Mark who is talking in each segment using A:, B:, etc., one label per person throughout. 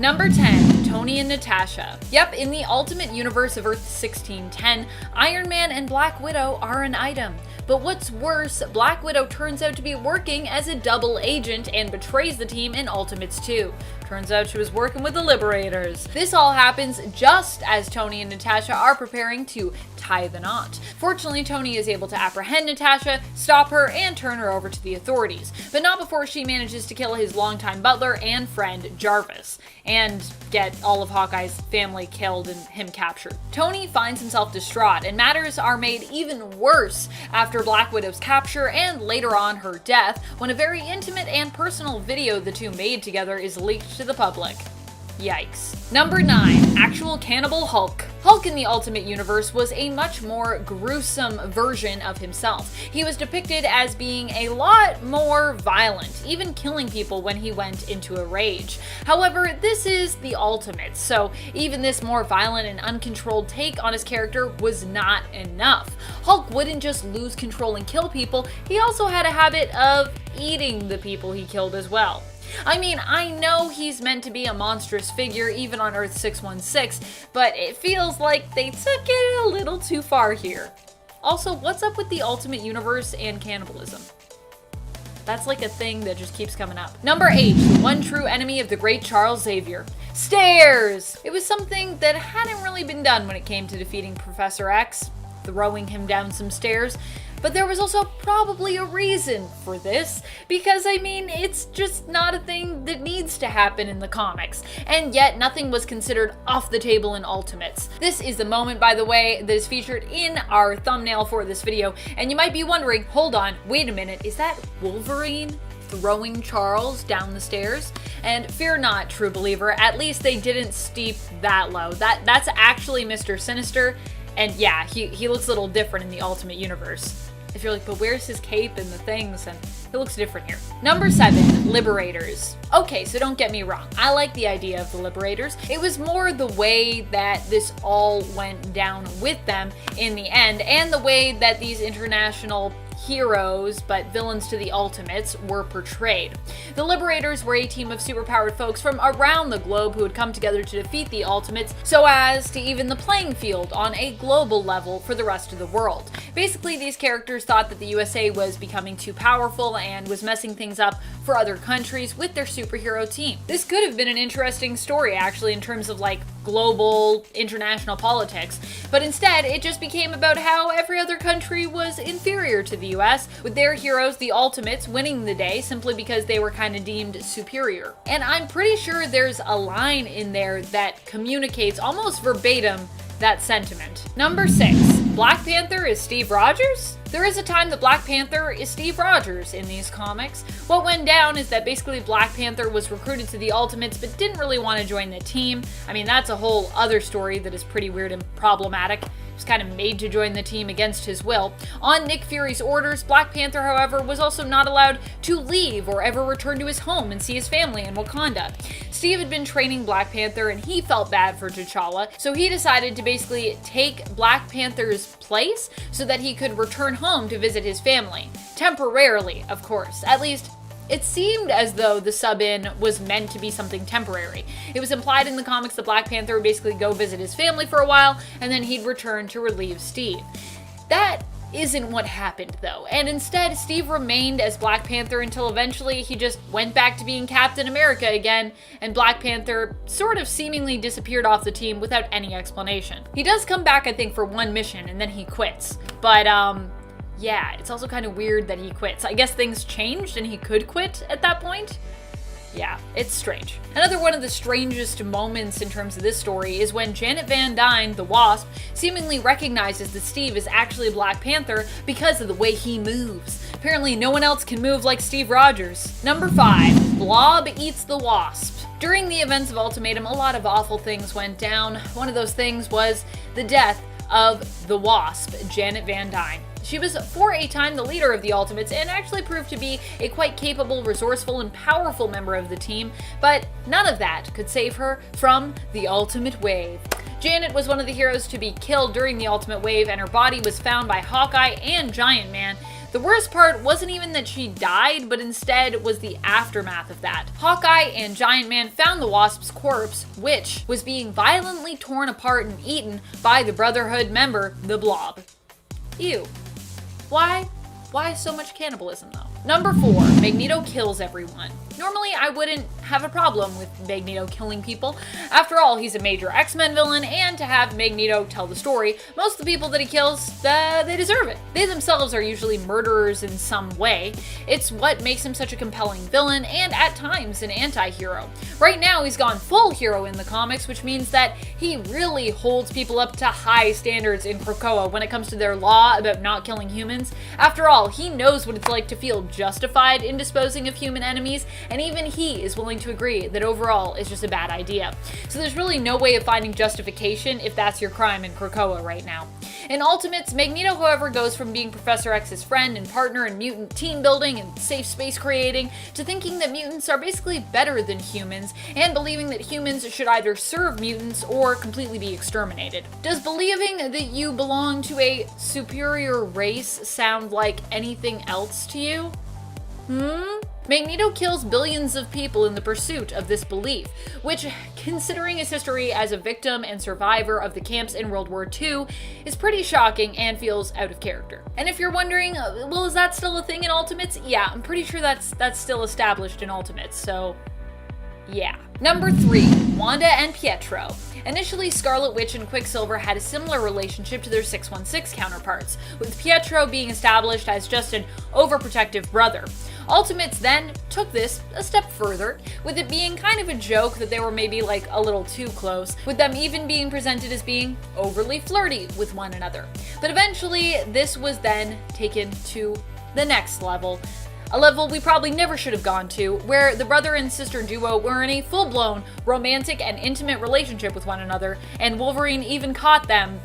A: Number 10, Tony and Natasha. Yep, in the Ultimate Universe of Earth 1610, Iron Man and Black Widow are an item. But what's worse, Black Widow turns out to be working as a double agent and betrays the team in Ultimates 2. Turns out she was working with the Liberators. This all happens just as Tony and Natasha are preparing to tie the knot. Fortunately, Tony is able to apprehend Natasha, stop her, and turn her over to the authorities, but not before she manages to kill his longtime butler and friend Jarvis, and get all of Hawkeye's family killed and him captured. Tony finds himself distraught, and matters are made even worse after Black Widow's capture and later on her death, when a very intimate and personal video the two made together is leaked to the public. Yikes. Number 9, Actual Cannibal Hulk. Hulk in the Ultimate Universe was a much more gruesome version of himself. He was depicted as being a lot more violent, even killing people when he went into a rage. However, this is the Ultimate, so even this more violent and uncontrolled take on his character was not enough. Hulk wouldn't just lose control and kill people, he also had a habit of eating the people he killed as well. I mean, I know he's meant to be a monstrous figure even on Earth 616, but it feels like they took it a little too far here. Also, what's up with the Ultimate Universe and cannibalism? That's like a thing that just keeps coming up. Number 8, the one true enemy of the great Charles Xavier. Stairs! It was something that hadn't really been done when it came to defeating Professor X, throwing him down some stairs. But there was also probably a reason for this, because I mean, it's just not a thing that needs to happen in the comics, and yet nothing was considered off the table in Ultimates. This is the moment, by the way, that is featured in our thumbnail for this video, and you might be wondering, hold on, wait a minute, is that Wolverine throwing Charles down the stairs? And fear not, true believer, at least they didn't steep that low. That's actually Mr. Sinister, and yeah, he looks a little different in the Ultimate Universe. If you're like, but where's his cape and the things? And it looks different here. Number 7, Liberators. Okay, so don't get me wrong. I like the idea of the Liberators. It was more the way that this all went down with them in the end, and the way that these international heroes, but villains to the Ultimates, were portrayed. The Liberators were a team of superpowered folks from around the globe who had come together to defeat the Ultimates so as to even the playing field on a global level for the rest of the world. Basically, these characters thought that the USA was becoming too powerful and was messing things up for other countries with their superhero team. This could have been an interesting story, actually, in terms of like global international politics, but instead it just became about how every other country was inferior to the US, with their heroes, the Ultimates, winning the day simply because they were kind of deemed superior. And I'm pretty sure there's a line in there that communicates almost verbatim that sentiment. Number 6, Black Panther is Steve Rogers? There is a time that Black Panther is Steve Rogers in these comics. What went down is that basically Black Panther was recruited to the Ultimates but didn't really want to join the team. I mean, that's a whole other story that is pretty weird and problematic. He was kind of made to join the team against his will. On Nick Fury's orders, Black Panther, however, was also not allowed to leave or ever return to his home and see his family in Wakanda. Steve had been training Black Panther and he felt bad for T'Challa, so he decided to basically take Black Panther's place so that he could return home to visit his family. Temporarily, of course. At least, it seemed as though the sub-in was meant to be something temporary. It was implied in the comics that Black Panther would basically go visit his family for a while, and then he'd return to relieve Steve. That isn't what happened, though, and instead, Steve remained as Black Panther until eventually he just went back to being Captain America again, and Black Panther sort of seemingly disappeared off the team without any explanation. He does come back, I think, for one mission, and then he quits. But, yeah, it's also kind of weird that he quits. I guess things changed and he could quit at that point? Yeah, it's strange. Another one of the strangest moments in terms of this story is when Janet Van Dyne, the Wasp, seemingly recognizes that Steve is actually Black Panther because of the way he moves. Apparently no one else can move like Steve Rogers. Number 5, Blob eats the Wasp. During the events of Ultimatum, a lot of awful things went down. One of those things was the death of the Wasp, Janet Van Dyne. She was for a time the leader of the Ultimates and actually proved to be a quite capable, resourceful, and powerful member of the team, but none of that could save her from the Ultimate Wave. Janet was one of the heroes to be killed during the Ultimate Wave, and her body was found by Hawkeye and Giant Man, The worst part wasn't even that she died, but instead was the aftermath of that. Hawkeye and Giant Man found the Wasp's corpse, which was being violently torn apart and eaten by the Brotherhood member, the Blob. Ew. Why? Why so much cannibalism, though? Number 4, Magneto kills everyone. Normally, I wouldn't have a problem with Magneto killing people. After all, he's a major X-Men villain, and to have Magneto tell the story, most of the people that he kills, they deserve it. They themselves are usually murderers in some way. It's what makes him such a compelling villain, and at times an anti-hero. Right now, he's gone full hero in the comics, which means that he really holds people up to high standards in Krakoa when it comes to their law about not killing humans. After all, he knows what it's like to feel justified in disposing of human enemies, and even he is willing to agree that overall it's just a bad idea. So there's really no way of finding justification if that's your crime in Krakoa right now. In Ultimates, Magneto, however, goes from being Professor X's friend and partner in mutant team building and safe space creating to thinking that mutants are basically better than humans and believing that humans should either serve mutants or completely be exterminated. Does believing that you belong to a superior race sound like anything else to you? Magneto kills billions of people in the pursuit of this belief, which, considering his history as a victim and survivor of the camps in World War II, is pretty shocking and feels out of character. And if you're wondering, well, is that still a thing in Ultimates? Yeah, I'm pretty sure that's still established in Ultimates, so yeah. Number 3, Wanda and Pietro. Initially, Scarlet Witch and Quicksilver had a similar relationship to their 616 counterparts, with Pietro being established as just an overprotective brother. Ultimates then took this a step further, with it being kind of a joke that they were maybe like a little too close, with them even being presented as being overly flirty with one another. But eventually, this was then taken to the next level. A level we probably never should have gone to, where the brother and sister duo were in a full-blown romantic and intimate relationship with one another, and Wolverine even caught them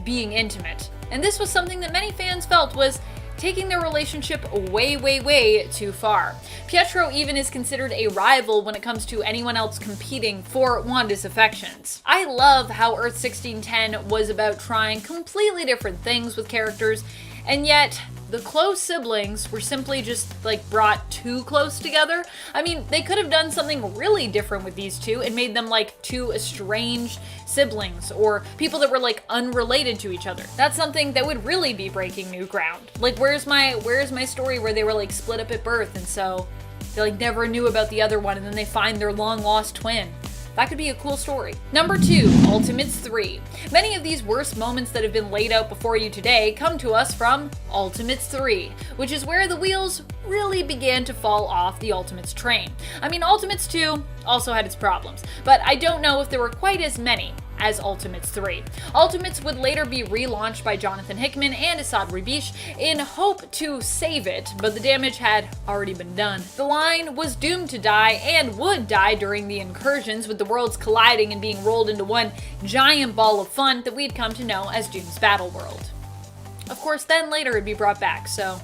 A: being intimate. And this was something that many fans felt was taking their relationship way, way, way too far. Pietro even is considered a rival when it comes to anyone else competing for Wanda's affections. I love how Earth 1610 was about trying completely different things with characters, and yet the close siblings were simply just like brought too close together. I mean, they could have done something really different with these two and made them like two estranged siblings or people that were like unrelated to each other. That's something that would really be breaking new ground. Like, where's my story where they were like split up at birth and so they like never knew about the other one and then they find their long lost twin? That could be a cool story. Number 2, Ultimates 3. Many of these worst moments that have been laid out before you today come to us from Ultimates 3, which is where the wheels really began to fall off the Ultimates train. I mean, Ultimates 2 also had its problems, but I don't know if there were quite as many as Ultimates 3. Ultimates would later be relaunched by Jonathan Hickman and Asad Ribish in hope to save it, but the damage had already been done. The line was doomed to die and would die during the incursions, with the worlds colliding and being rolled into one giant ball of fun that we'd come to know as Doom's Battle World. Of course, then later it'd be brought back, so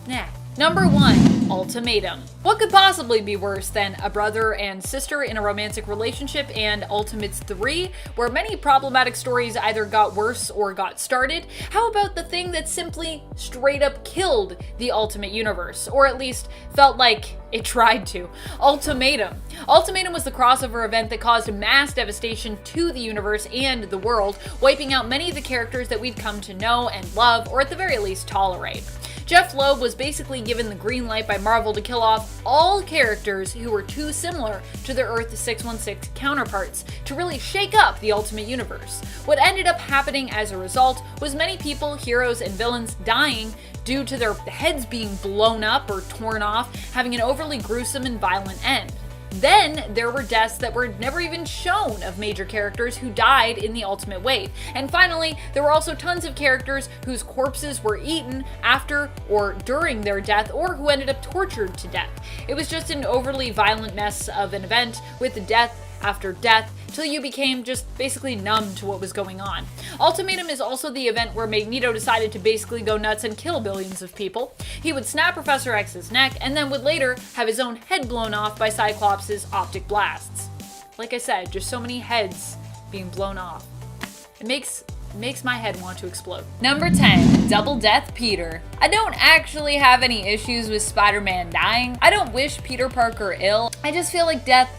A: nah. Number 1, Ultimatum. What could possibly be worse than a brother and sister in a romantic relationship and Ultimates 3, where many problematic stories either got worse or got started? How about the thing that simply straight up killed the Ultimate Universe, or at least felt like it tried to? Ultimatum. Ultimatum was the crossover event that caused mass devastation to the universe and the world, wiping out many of the characters that we've come to know and love, or at the very least tolerate. Jeff Loeb was basically given the green light by Marvel to kill off all characters who were too similar to their Earth 616 counterparts to really shake up the Ultimate Universe. What ended up happening as a result was many people, heroes, and villains dying due to their heads being blown up or torn off, having an overly gruesome and violent end. Then there were deaths that were never even shown of major characters who died in the Ultimate Wave. And finally, there were also tons of characters whose corpses were eaten after or during their death, or who ended up tortured to death. It was just an overly violent mess of an event with death after death, till you became just basically numb to what was going on. Ultimatum is also the event where Magneto decided to basically go nuts and kill billions of people. He would snap Professor X's neck, and then would later have his own head blown off by Cyclops' optic blasts. Like I said, just so many heads being blown off. It makes makes my head want to explode. Number 10, Double Death Peter. I don't actually have any issues with Spider-Man dying. I don't wish Peter Parker ill. I just feel like death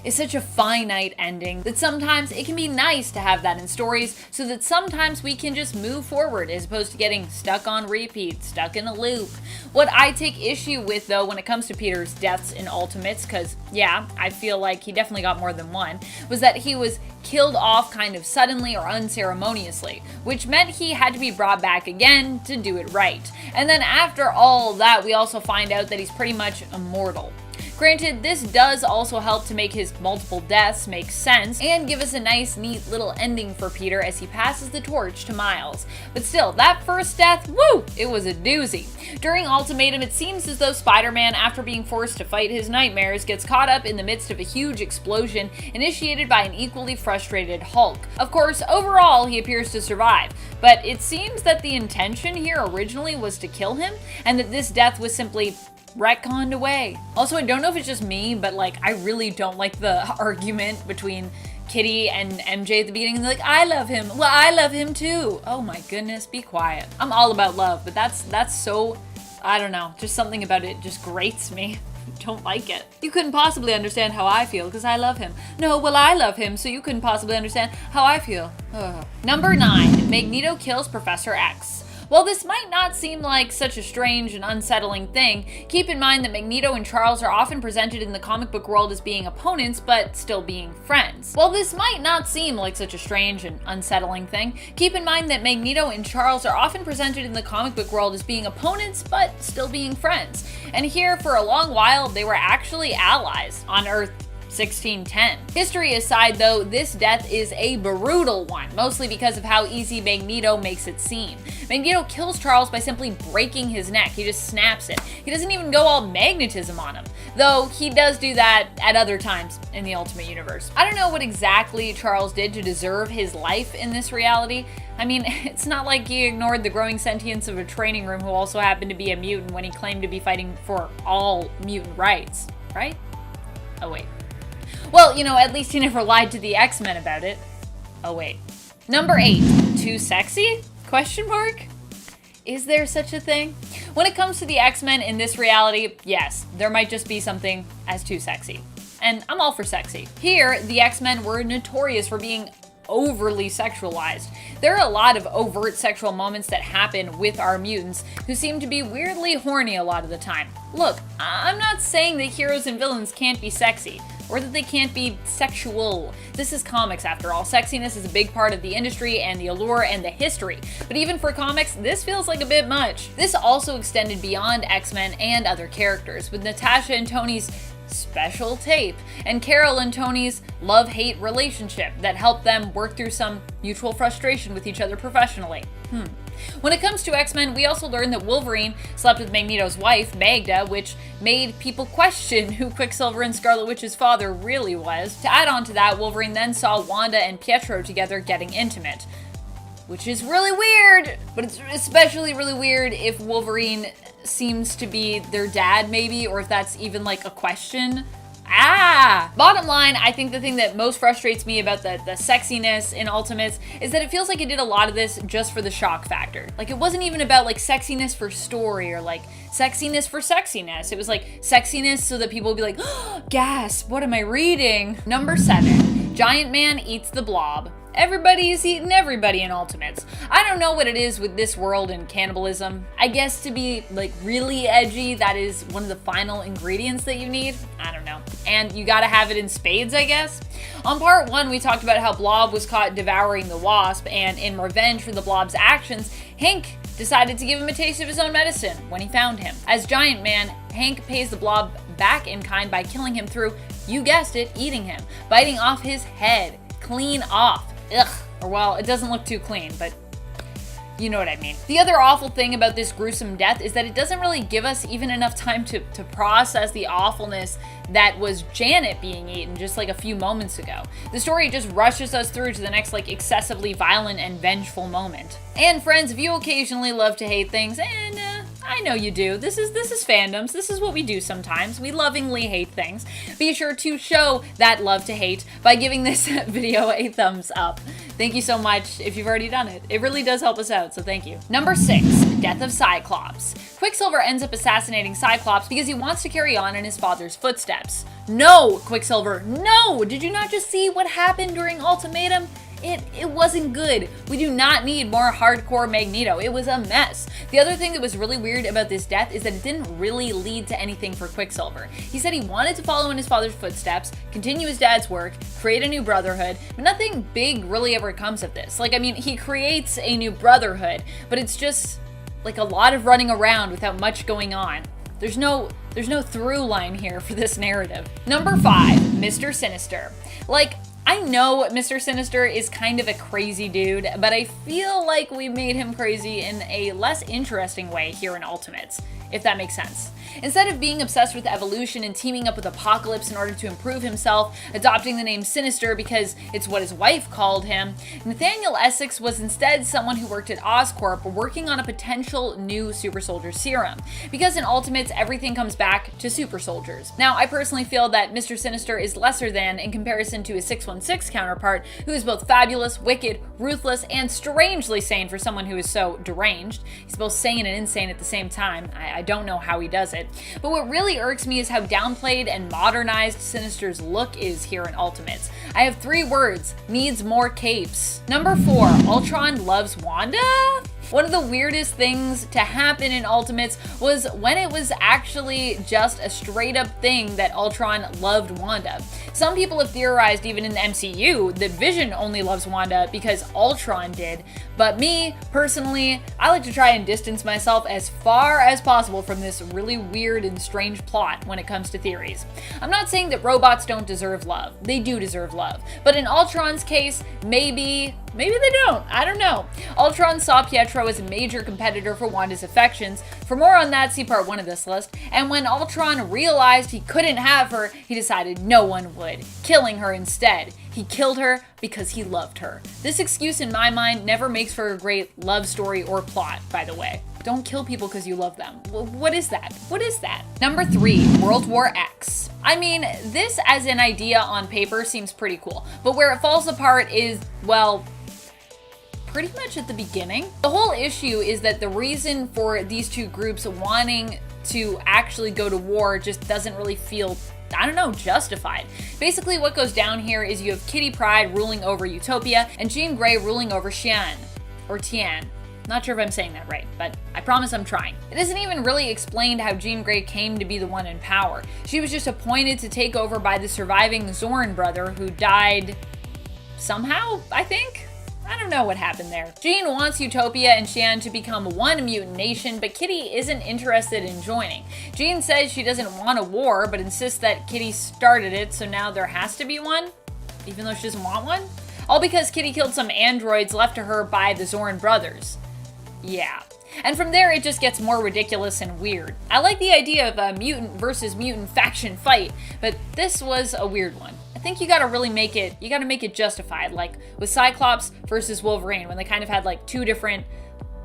A: is such a finite ending that sometimes it can be nice to have that in stories so that sometimes we can just move forward as opposed to getting stuck on repeat, stuck in a loop. What I take issue with though when it comes to Peter's deaths in Ultimates, because yeah, I feel like he definitely got more than one, was that he was killed off kind of suddenly or unceremoniously, which meant he had to be brought back again to do it right. And then after all that, we also find out that he's pretty much immortal. Granted, this does also help to make his multiple deaths make sense and give us a nice, neat little ending for Peter as he passes the torch to Miles. But still, that first death, woo, it was a doozy. During Ultimatum, it seems as though Spider-Man, after being forced to fight his nightmares, gets caught up in the midst of a huge explosion initiated by an equally frustrated Hulk. Of course, overall, he appears to survive, but it seems that the intention here originally was to kill him, and that this death was simply retconned away. Also, I don't know if it's just me, but like, I really don't like the argument between Kitty and MJ at the beginning. And they're like, I love him. Well, I love him too. Oh my goodness, be quiet. I'm all about love, but that's so, I don't know, just something about it just grates me. Don't like it. You couldn't possibly understand how I feel because I love him. No, well, I love him, so you couldn't possibly understand how I feel. Ugh. Number 9, Magneto kills Professor X. While this might not seem like such a strange and unsettling thing, keep in mind that Magneto and Charles are often presented in the comic book world as being opponents, but still being friends. While this might not seem like such a strange and unsettling thing, keep in mind that Magneto and Charles are often presented in the comic book world as being opponents, but still being friends. And here, for a long while, they were actually allies on Earth 1610. History aside though, this death is a brutal one, mostly because of how easy Magneto makes it seem. Magneto kills Charles by simply breaking his neck. He just snaps it. He doesn't even go all magnetism on him, though he does do that at other times in the Ultimate Universe. I don't know what exactly Charles did to deserve his life in this reality. I mean, it's not like he ignored the growing sentience of a training room who also happened to be a mutant when he claimed to be fighting for all mutant rights, right? Oh wait. Well, you know, at least he never lied to the X-Men about it. Oh wait. Number 8, too sexy? Question mark? Is there such a thing? When it comes to the X-Men in this reality, yes, there might just be something as too sexy. And I'm all for sexy. Here, the X-Men were notorious for being overly sexualized. There are a lot of overt sexual moments that happen with our mutants who seem to be weirdly horny a lot of the time. Look, I'm not saying that heroes and villains can't be sexy, or that they can't be sexual. This is comics after all. Sexiness is a big part of the industry and the allure and the history. But even for comics, this feels like a bit much. This also extended beyond X-Men and other characters, with Natasha and Tony's special tape, and Carol and Tony's love-hate relationship that helped them work through some mutual frustration with each other professionally. When it comes to X-Men, we also learned that Wolverine slept with Magneto's wife, Magda, which made people question who Quicksilver and Scarlet Witch's father really was. To add on to that, Wolverine then saw Wanda and Pietro together getting intimate, which is really weird, but it's especially really weird if Wolverine seems to be their dad maybe, or if that's even like a question. Bottom line, I think the thing that most frustrates me about the sexiness in Ultimates is that it feels like it did a lot of this just for the shock factor. Like, it wasn't even about like sexiness for story or like sexiness for sexiness. It was like sexiness so that people would be like, oh, gasp, what am I reading? Number 7, Giant Man eats the Blob. Everybody is eating everybody in Ultimates. I don't know what it is with this world and cannibalism. I guess to be like really edgy, that is one of the final ingredients that you need. I don't know. And you gotta have it in spades, I guess. On part 1, we talked about how Blob was caught devouring the Wasp, and in revenge for the Blob's actions, Hank decided to give him a taste of his own medicine when he found him. As Giant Man, Hank pays the Blob back in kind by killing him through, you guessed it, eating him, biting off his head, clean off. Ugh. Or well, it doesn't look too clean, but you know what I mean. The other awful thing about this gruesome death is that it doesn't really give us even enough time to process the awfulness that was Janet being eaten just like a few moments ago. The story just rushes us through to the next like excessively violent and vengeful moment. And friends, if you occasionally love to hate things, and I know you do. This is fandoms. This is what we do sometimes. We lovingly hate things. Be sure to show that love to hate by giving this video a thumbs up. Thank you so much if you've already done it. It really does help us out, so thank you. Number 6, death of Cyclops. Quicksilver ends up assassinating Cyclops because he wants to carry on in his father's footsteps. No, Quicksilver, no! Did you not just see what happened during Ultimatum? It wasn't good. We do not need more hardcore Magneto. It was a mess. The other thing that was really weird about this death is that it didn't really lead to anything for Quicksilver. He said he wanted to follow in his father's footsteps, continue his dad's work, create a new brotherhood, but nothing big really ever comes of this. Like, I mean, he creates a new brotherhood, but it's just like a lot of running around without much going on. There's no through line here for this narrative. Number 5, Mr. Sinister. Like, I know Mr. Sinister is kind of a crazy dude, but I feel like we made him crazy in a less interesting way here in Ultimates, if that makes sense. Instead of being obsessed with evolution and teaming up with Apocalypse in order to improve himself, adopting the name Sinister because it's what his wife called him, Nathaniel Essex was instead someone who worked at Oscorp working on a potential new super soldier serum. Because in Ultimates, everything comes back to super soldiers. Now, I personally feel that Mr. Sinister is lesser than in comparison to his 616 counterpart, who is both fabulous, wicked, ruthless, and strangely sane for someone who is so deranged. He's both sane and insane at the same time. I don't know how he does it. But what really irks me is how downplayed and modernized Sinister's look is here in Ultimates. I have 3 words: needs more capes. Number 4, Ultron loves Wanda? One of the weirdest things to happen in Ultimates was when it was actually just a straight up thing that Ultron loved Wanda. Some people have theorized even in the MCU that Vision only loves Wanda because Ultron did, but me, personally, I like to try and distance myself as far as possible from this really weird and strange plot when it comes to theories. I'm not saying that robots don't deserve love. They do deserve love. But in Ultron's case, maybe they don't. I don't know. Ultron saw Pietro as a major competitor for Wanda's affections. For more on that, see part 1 of this list. And when Ultron realized he couldn't have her, he decided no one would, killing her instead. He killed her because he loved her. This excuse in my mind never makes for a great love story or plot, by the way. Don't kill people because you love them. What is that? What is that? Number 3, World War X. I mean, this as an idea on paper seems pretty cool, but where it falls apart is, well, pretty much at the beginning. The whole issue is that the reason for these two groups wanting to actually go to war just doesn't really feel, I don't know, justified. Basically what goes down here is you have Kitty Pryde ruling over Utopia and Jean Grey ruling over Xi'an, or Tian. Not sure if I'm saying that right, but I promise I'm trying. It isn't even really explained how Jean Grey came to be the one in power. She was just appointed to take over by the surviving Zorn brother who died somehow, I think? I don't know what happened there. Jean wants Utopia and Xi'an to become one mutant nation, but Kitty isn't interested in joining. Jean says she doesn't want a war, but insists that Kitty started it, so now there has to be one, even though she doesn't want one? All because Kitty killed some androids left to her by the Zorn brothers. Yeah. And from there, it just gets more ridiculous and weird. I like the idea of a mutant versus mutant faction fight, but this was a weird one. I think you gotta really make it justified, like with Cyclops versus Wolverine, when they kind of had like 2 different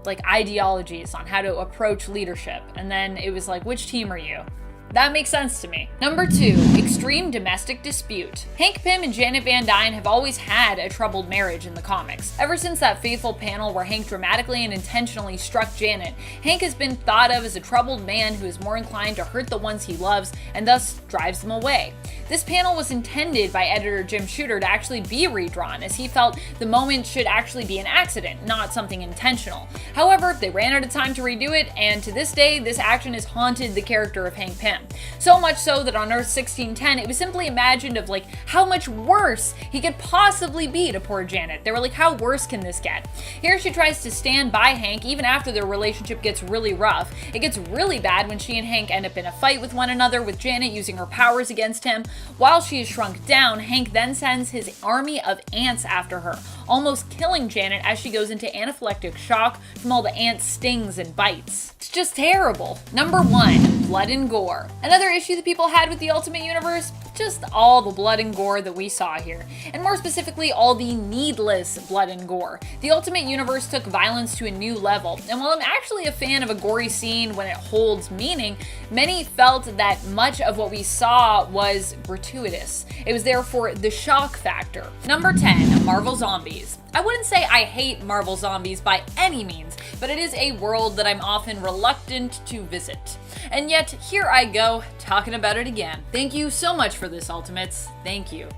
A: like ideologies on how to approach leadership, and then it was like, which team are you? That makes sense to me. Number 2, extreme domestic dispute. Hank Pym and Janet Van Dyne have always had a troubled marriage in the comics. Ever since that fateful panel where Hank dramatically and intentionally struck Janet, Hank has been thought of as a troubled man who is more inclined to hurt the ones he loves and thus drives them away. This panel was intended by editor Jim Shooter to actually be redrawn, as he felt the moment should actually be an accident, not something intentional. However, they ran out of time to redo it, and to this day, this action has haunted the character of Hank Pym. So much so that on Earth 1610, it was simply imagined of like how much worse he could possibly be to poor Janet. They were like, how worse can this get? Here she tries to stand by Hank even after their relationship gets really rough. It gets really bad when she and Hank end up in a fight with one another, with Janet using her powers against him. While she is shrunk down, Hank then sends his army of ants after her, almost killing Janet as she goes into anaphylactic shock from all the ant stings and bites. It's just terrible. Number 1, blood and gore. Another issue that people had with the Ultimate Universe, just all the blood and gore that we saw here, and more specifically, all the needless blood and gore. The Ultimate Universe took violence to a new level, and while I'm actually a fan of a gory scene when it holds meaning, many felt that much of what we saw was gratuitous. It was there for the shock factor. Number 10, Marvel Zombies. I wouldn't say I hate Marvel Zombies by any means, but it is a world that I'm often reluctant to visit. And yet, here I go, talking about it again. Thank you so much for this, Ultimates. Thank you.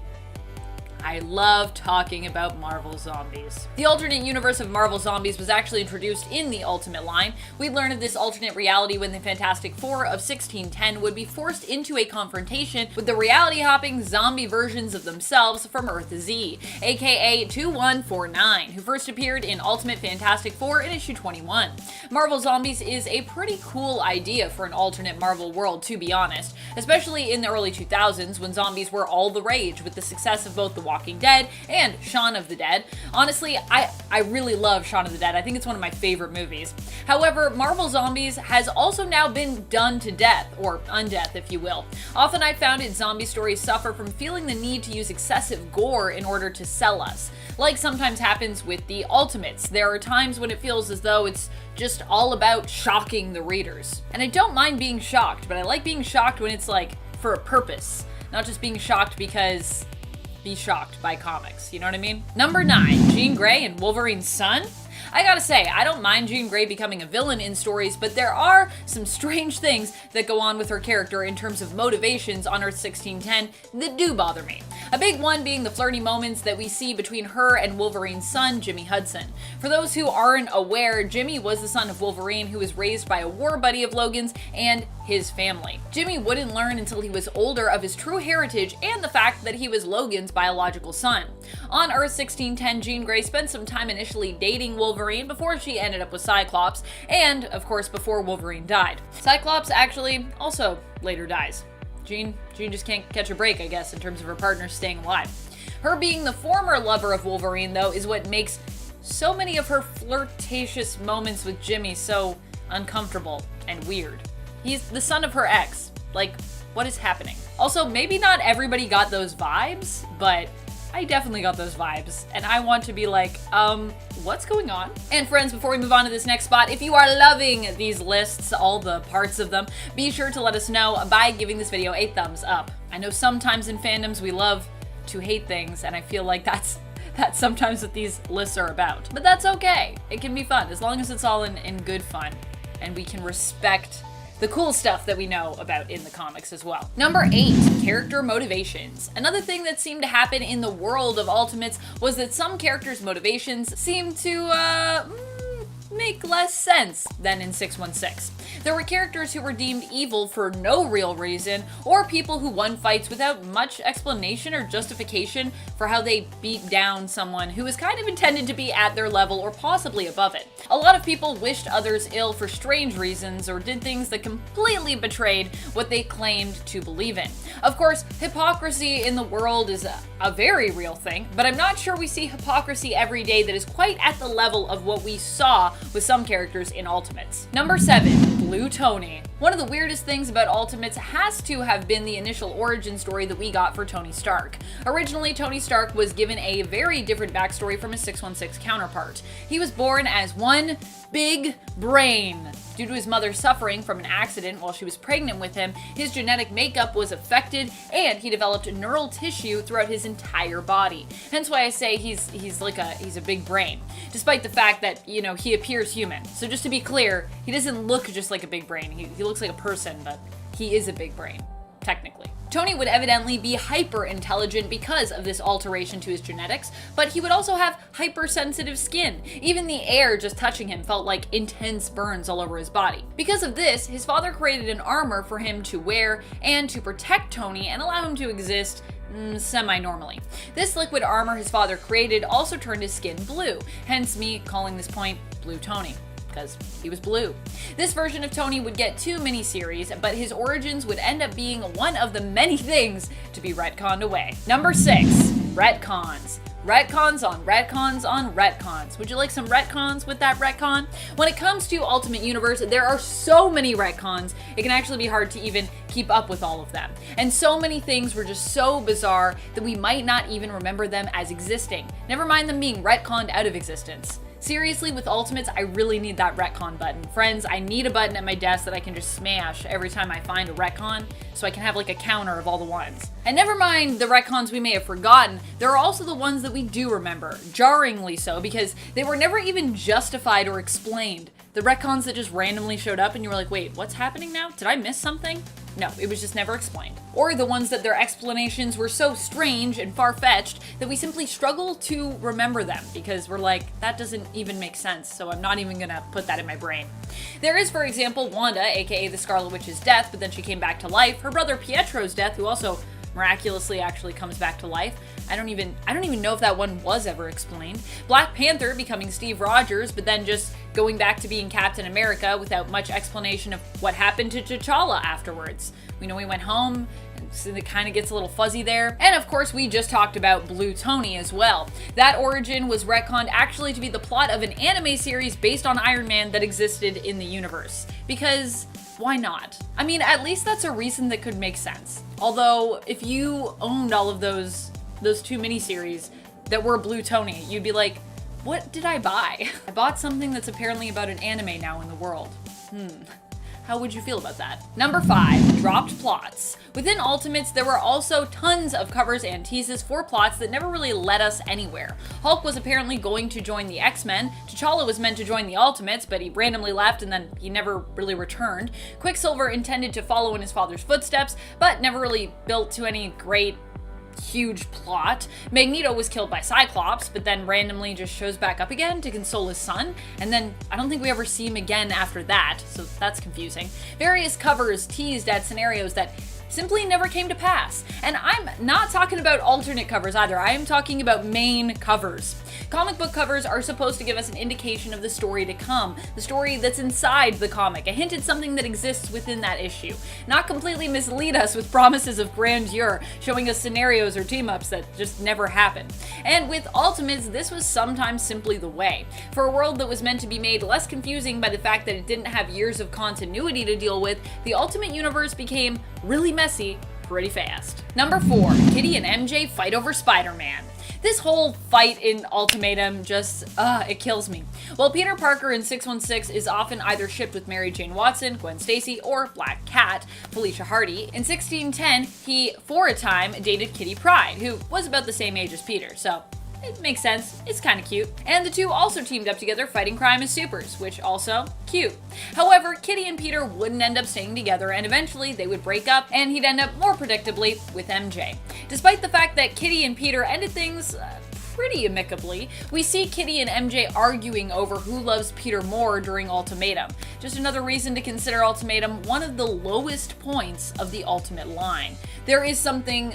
A: I love talking about Marvel Zombies. The alternate universe of Marvel Zombies was actually introduced in the Ultimate line. We learned of this alternate reality when the Fantastic Four of 1610 would be forced into a confrontation with the reality-hopping zombie versions of themselves from Earth Z, aka 2149, who first appeared in Ultimate Fantastic Four in issue 21. Marvel Zombies is a pretty cool idea for an alternate Marvel world, to be honest, especially in the early 2000s when zombies were all the rage with the success of both The Walking Dead and Shaun of the Dead. Honestly, I really love Shaun of the Dead. I think it's one of my favorite movies. However, Marvel Zombies has also now been done to death, or undeath if you will. Often I found it zombie stories suffer from feeling the need to use excessive gore in order to sell us. Like sometimes happens with the Ultimates. There are times when it feels as though it's just all about shocking the readers. And I don't mind being shocked, but I like being shocked when it's like for a purpose, not just being shocked because be shocked by comics, you know what I mean? Number 9, Jean Grey and Wolverine's son? I gotta say, I don't mind Jean Grey becoming a villain in stories, but there are some strange things that go on with her character in terms of motivations on Earth 1610 that do bother me. A big one being the flirty moments that we see between her and Wolverine's son, Jimmy Hudson. For those who aren't aware, Jimmy was the son of Wolverine who was raised by a war buddy of Logan's and his family. Jimmy wouldn't learn until he was older of his true heritage and the fact that he was Logan's biological son. On Earth 1610, Jean Grey spent some time initially dating Wolverine before she ended up with Cyclops, and of course before Wolverine died. Cyclops actually also later dies. Jean just can't catch a break, I guess, in terms of her partner staying alive. Her being the former lover of Wolverine, though, is what makes so many of her flirtatious moments with Jimmy so uncomfortable and weird. He's the son of her ex. Like, what is happening? Also, maybe not everybody got those vibes, but I definitely got those vibes, and I want to be like, what's going on? And friends, before we move on to this next spot, if you are loving these lists, all the parts of them, be sure to let us know by giving this video a thumbs up. I know sometimes in fandoms we love to hate things, and I feel like that's sometimes what these lists are about. But that's okay. It can be fun, as long as it's all in good fun, and we can respect the cool stuff that we know about in the comics as well. Number 8, character motivations. Another thing that seemed to happen in the world of Ultimates was that some characters' motivations seemed to, make less sense than in 616. There were characters who were deemed evil for no real reason, or people who won fights without much explanation or justification for how they beat down someone who was kind of intended to be at their level or possibly above it. A lot of people wished others ill for strange reasons or did things that completely betrayed what they claimed to believe in. Of course, hypocrisy in the world is a very real thing, but I'm not sure we see hypocrisy every day that is quite at the level of what we saw with some characters in Ultimates. Number 7, Blue Tony. One of the weirdest things about Ultimates has to have been the initial origin story that we got for Tony Stark. Originally, Tony Stark was given a very different backstory from his 616 counterpart. He was born as one big brain. Due to his mother suffering from an accident while she was pregnant with him, his genetic makeup was affected and he developed neural tissue throughout his entire body. Hence why I say he's a big brain, despite the fact that, you know, he appears human. So just to be clear, he doesn't look just like a big brain. He looks like a person, but he is a big brain, technically. Tony would evidently be hyper-intelligent because of this alteration to his genetics, but he would also have hypersensitive skin. Even the air just touching him felt like intense burns all over his body. Because of this, his father created an armor for him to wear and to protect Tony and allow him to exist semi-normally. This liquid armor his father created also turned his skin blue, hence me calling this point Blue Tony, because he was blue. This version of Tony would get 2 miniseries, but his origins would end up being one of the many things to be retconned away. Number 6, retcons. Retcons on retcons on retcons. Would you like some retcons with that retcon? When it comes to Ultimate Universe, there are so many retcons, it can actually be hard to even keep up with all of them. And so many things were just so bizarre that we might not even remember them as existing. Never mind them being retconned out of existence. Seriously, with Ultimates, I really need that retcon button. Friends, I need a button at my desk that I can just smash every time I find a retcon, so I can have like a counter of all the ones. And never mind the retcons we may have forgotten, there are also the ones that we do remember, jarringly so, because they were never even justified or explained. The retcons that just randomly showed up and you were like, wait, what's happening now? Did I miss something? No, it was just never explained. Or the ones that their explanations were so strange and far-fetched that we simply struggle to remember them because we're like, that doesn't even make sense, so I'm not even gonna put that in my brain. There is, for example, Wanda, aka the Scarlet Witch's death, but then she came back to life, her brother Pietro's death, who also miraculously actually comes back to life. I don't even know if that one was ever explained. Black Panther becoming Steve Rogers, but then just going back to being Captain America without much explanation of what happened to T'Challa afterwards. We know he went home, so it kind of gets a little fuzzy there. And of course, we just talked about Blue Tony as well. That origin was retconned actually to be the plot of an anime series based on Iron Man that existed in the universe. Because why not? I mean, at least that's a reason that could make sense. Although, if you owned all of those two miniseries that were Blue Tony, you'd be like, what did I buy? I bought something that's apparently about an anime now in the world. How would you feel about that? Number 5, dropped plots. Within Ultimates, there were also tons of covers and teases for plots that never really led us anywhere. Hulk was apparently going to join the X-Men, T'Challa was meant to join the Ultimates, but he randomly left and then he never really returned. Quicksilver intended to follow in his father's footsteps, but never really built to any great huge plot. Magneto was killed by Cyclops, but then randomly just shows back up again to console his son, and then I don't think we ever see him again after that, so that's confusing. Various covers teased at scenarios that simply never came to pass. And I'm not talking about alternate covers either, I am talking about main covers. Comic book covers are supposed to give us an indication of the story to come, the story that's inside the comic, a hint at something that exists within that issue. Not completely mislead us with promises of grandeur, showing us scenarios or team-ups that just never happen. And with Ultimates, this was sometimes simply the way. For a world that was meant to be made less confusing by the fact that it didn't have years of continuity to deal with, the Ultimate Universe became really messy pretty fast. Number 4, Kitty and MJ fight over Spider-Man. This whole fight in Ultimatum just, it kills me. While Peter Parker in 616 is often either shipped with Mary Jane Watson, Gwen Stacy, or Black Cat, Felicia Hardy, in 1610, he, for a time, dated Kitty Pryde, who was about the same age as Peter, so it makes sense, it's kinda cute. And the two also teamed up together fighting crime as supers, which also, cute. However, Kitty and Peter wouldn't end up staying together and eventually they would break up and he'd end up more predictably with MJ. Despite the fact that Kitty and Peter ended things pretty amicably, we see Kitty and MJ arguing over who loves Peter more during Ultimatum. Just another reason to consider Ultimatum one of the lowest points of the Ultimate line. There is something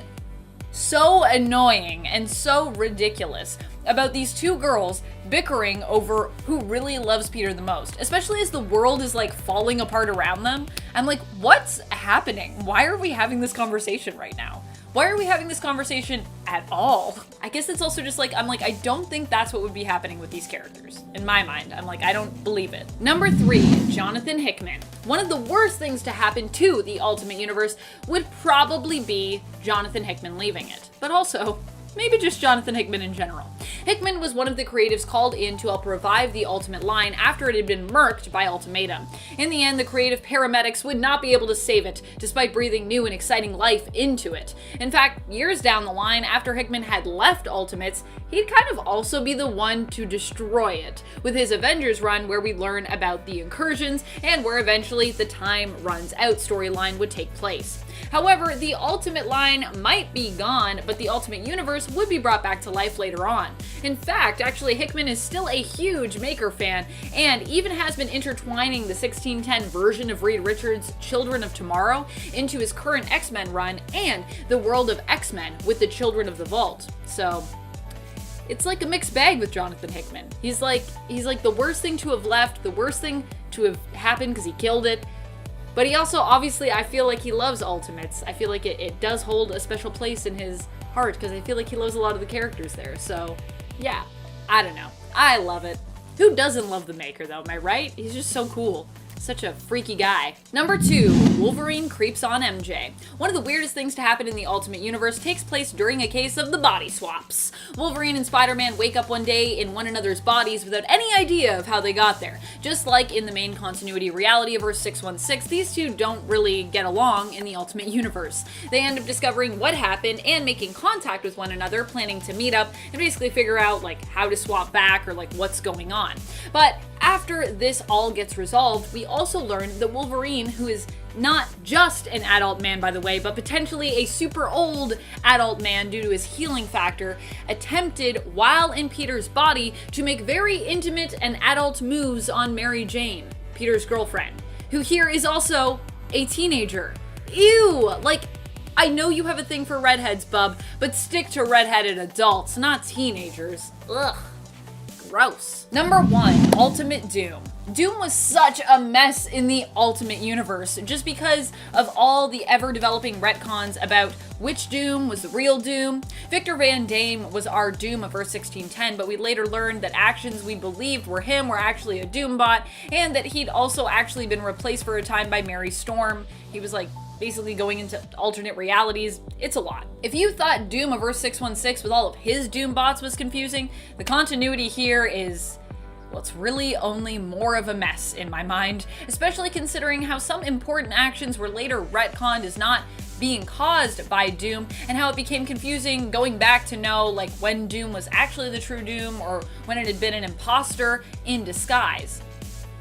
A: so annoying and so ridiculous about these two girls bickering over who really loves Peter the most, especially as the world is like falling apart around them. I'm like, what's happening? Why are we having this conversation right now? Why are we having this conversation at all? I guess it's also just like, I'm like, I don't think that's what would be happening with these characters. In my mind, I'm like, I don't believe it. Number 3, Jonathan Hickman. One of the worst things to happen to the Ultimate Universe would probably be Jonathan Hickman leaving it. But also, maybe just Jonathan Hickman in general. Hickman was one of the creatives called in to help revive the Ultimate line after it had been murked by Ultimatum. In the end, the creative paramedics would not be able to save it, despite breathing new and exciting life into it. In fact, years down the line, after Hickman had left Ultimates, he'd kind of also be the one to destroy it, with his Avengers run where we learn about the incursions and where eventually the Time Runs Out storyline would take place. However, the Ultimate line might be gone, but the Ultimate Universe would be brought back to life later on. In fact, actually, Hickman is still a huge Maker fan, and even has been intertwining the 1610 version of Reed Richards' Children of Tomorrow into his current X-Men run and the world of X-Men with the Children of the Vault. So it's like a mixed bag with Jonathan Hickman. He's like the worst thing to have left, the worst thing to have happened because he killed it, But he also, obviously, I feel like he loves Ultimates. I feel like it does hold a special place in his heart, because I feel like he loves a lot of the characters there. So, yeah, I don't know. I love it. Who doesn't love the Maker, though, am I right? He's just so cool. Such a freaky guy. Number 2, Wolverine creeps on MJ. One of the weirdest things to happen in the Ultimate Universe takes place during a case of the body swaps. Wolverine and Spider-Man wake up one day in one another's bodies without any idea of how they got there. Just like in the main continuity reality of Earth 616, these two don't really get along in the Ultimate Universe. They end up discovering what happened and making contact with one another, planning to meet up and basically figure out like how to swap back or like what's going on. But after this all gets resolved, we also learn that Wolverine, who is not just an adult man, by the way, but potentially a super old adult man due to his healing factor, attempted, while in Peter's body, to make very intimate and adult moves on Mary Jane, Peter's girlfriend, who here is also a teenager. Ew! Like, I know you have a thing for redheads, bub, but stick to redheaded adults, not teenagers. Ugh. Gross. Number 1, Ultimate Doom. Doom was such a mess in the Ultimate Universe, just because of all the ever-developing retcons about which Doom was the real Doom. Victor Van Dame was our Doom of Earth 1610, but we later learned that actions we believed were him were actually a Doom bot, and that he'd also actually been replaced for a time by Mary Storm. He was like basically going into alternate realities. It's a lot. If you thought Doom of Earth 616 with all of his Doom bots was confusing, the continuity here is, well, it's really only more of a mess in my mind, especially considering how some important actions were later retconned as not being caused by Doom, and how it became confusing going back to know like when Doom was actually the true Doom or when it had been an imposter in disguise.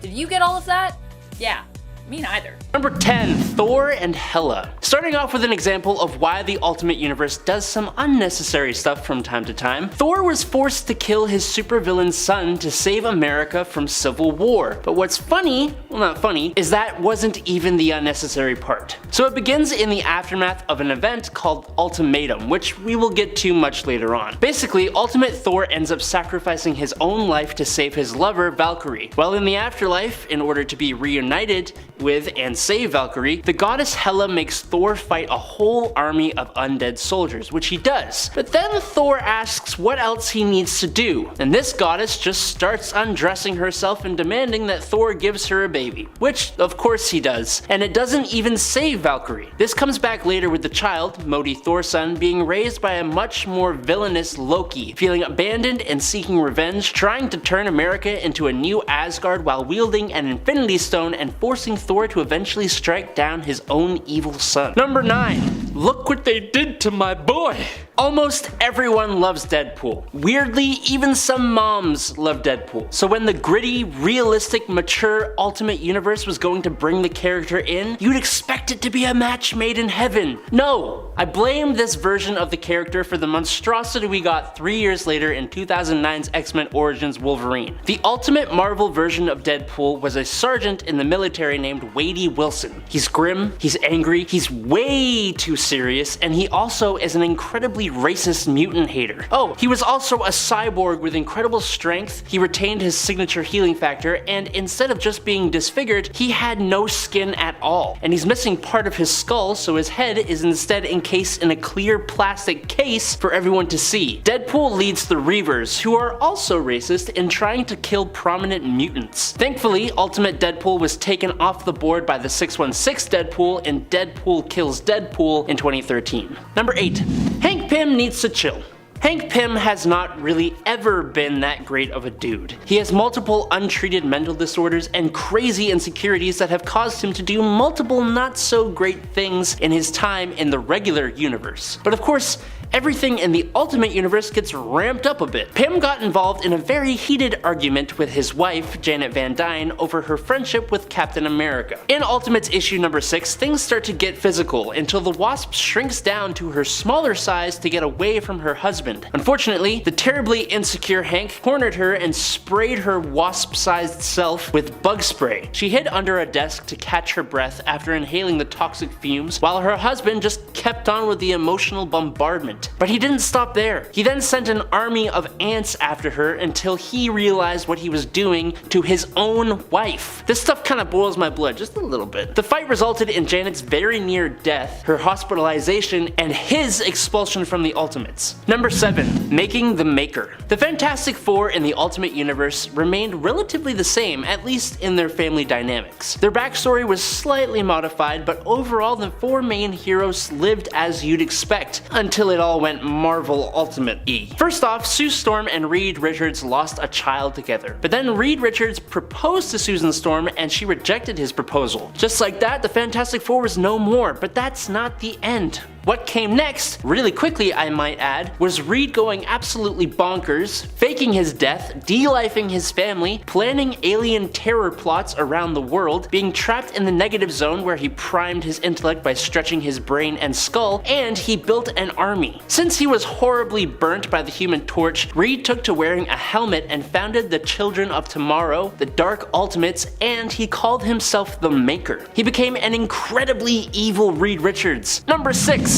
A: Did you get all of that? Yeah. Me neither.
B: Number 10, Thor and Hela. Starting off with an example of why the Ultimate Universe does some unnecessary stuff from time to time, Thor was forced to kill his supervillain's son to save America from civil war. But what's funny, well not funny, is that wasn't even the unnecessary part. So it begins in the aftermath of an event called Ultimatum, which we will get to much later on. Basically, Ultimate Thor ends up sacrificing his own life to save his lover, Valkyrie. While in the afterlife, in order to be reunited with and save Valkyrie, the goddess Hela makes Thor fight a whole army of undead soldiers, which he does. But then Thor asks what else he needs to do, and this goddess just starts undressing herself and demanding that Thor gives her a baby, which of course he does, and it doesn't even save Valkyrie. This comes back later with the child, Modi Thor's son, being raised by a much more villainous Loki, feeling abandoned and seeking revenge, trying to turn America into a new Asgard while wielding an Infinity Stone and forcing Thor to eventually strike down his own evil son. Number 9. Look what they did to my boy! Almost everyone loves Deadpool. Weirdly, even some moms love Deadpool. So when the gritty, realistic, mature Ultimate Universe was going to bring the character in, you'd expect it to be a match made in heaven. No! I blame this version of the character for the monstrosity we got 3 years later in 2009's X-Men Origins Wolverine. The ultimate Marvel version of Deadpool was a sergeant in the military named Wade Wilson. He's grim, he's angry, he's way too serious, and he also is an incredibly racist mutant hater. Oh, he was also a cyborg with incredible strength, he retained his signature healing factor, and instead of just being disfigured, he had no skin at all. And he's missing part of his skull, so his head is instead encased in a clear plastic case for everyone to see. Deadpool leads the Reavers, who are also racist, in trying to kill prominent mutants. Thankfully, Ultimate Deadpool was taken off the board by the 616 Deadpool in Deadpool Kills Deadpool in 2013. Number 8. Hank Pym needs to chill. Hank Pym has not really ever been that great of a dude. He has multiple untreated mental disorders and crazy insecurities that have caused him to do multiple not so great things in his time in the regular universe. But of course, everything in the Ultimate Universe gets ramped up a bit. Pym got involved in a very heated argument with his wife, Janet Van Dyne, over her friendship with Captain America. In Ultimates issue number 6, things start to get physical until the Wasp shrinks down to her smaller size to get away from her husband. Unfortunately, the terribly insecure Hank cornered her and sprayed her wasp-sized self with bug spray. She hid under a desk to catch her breath after inhaling the toxic fumes, while her husband just kept on with the emotional bombardment. mutant. But he didn't stop there. He then sent an army of ants after her until he realized what he was doing to his own wife. This stuff kind of boils my blood just a little bit. The fight resulted in Janet's very near death, her hospitalization, and his expulsion from the Ultimates. Number 7. Making the Maker. The Fantastic Four in the Ultimate Universe remained relatively the same, at least in their family dynamics. Their backstory was slightly modified, but overall the four main heroes lived as you'd expect, until it all went Marvel Ultimate-y. First off, Sue Storm and Reed Richards lost a child together, but then Reed Richards proposed to Susan Storm and she rejected his proposal. Just like that, the Fantastic Four was no more, but that's not the end. What came next, really quickly I might add, was Reed going absolutely bonkers, faking his death, de-lifing his family, planning alien terror plots around the world, being trapped in the negative zone where he primed his intellect by stretching his brain and skull, and he built an army. Since he was horribly burnt by the Human Torch, Reed took to wearing a helmet and founded the Children of Tomorrow, the Dark Ultimates, and he called himself the Maker. He became an incredibly evil Reed Richards. Number 6.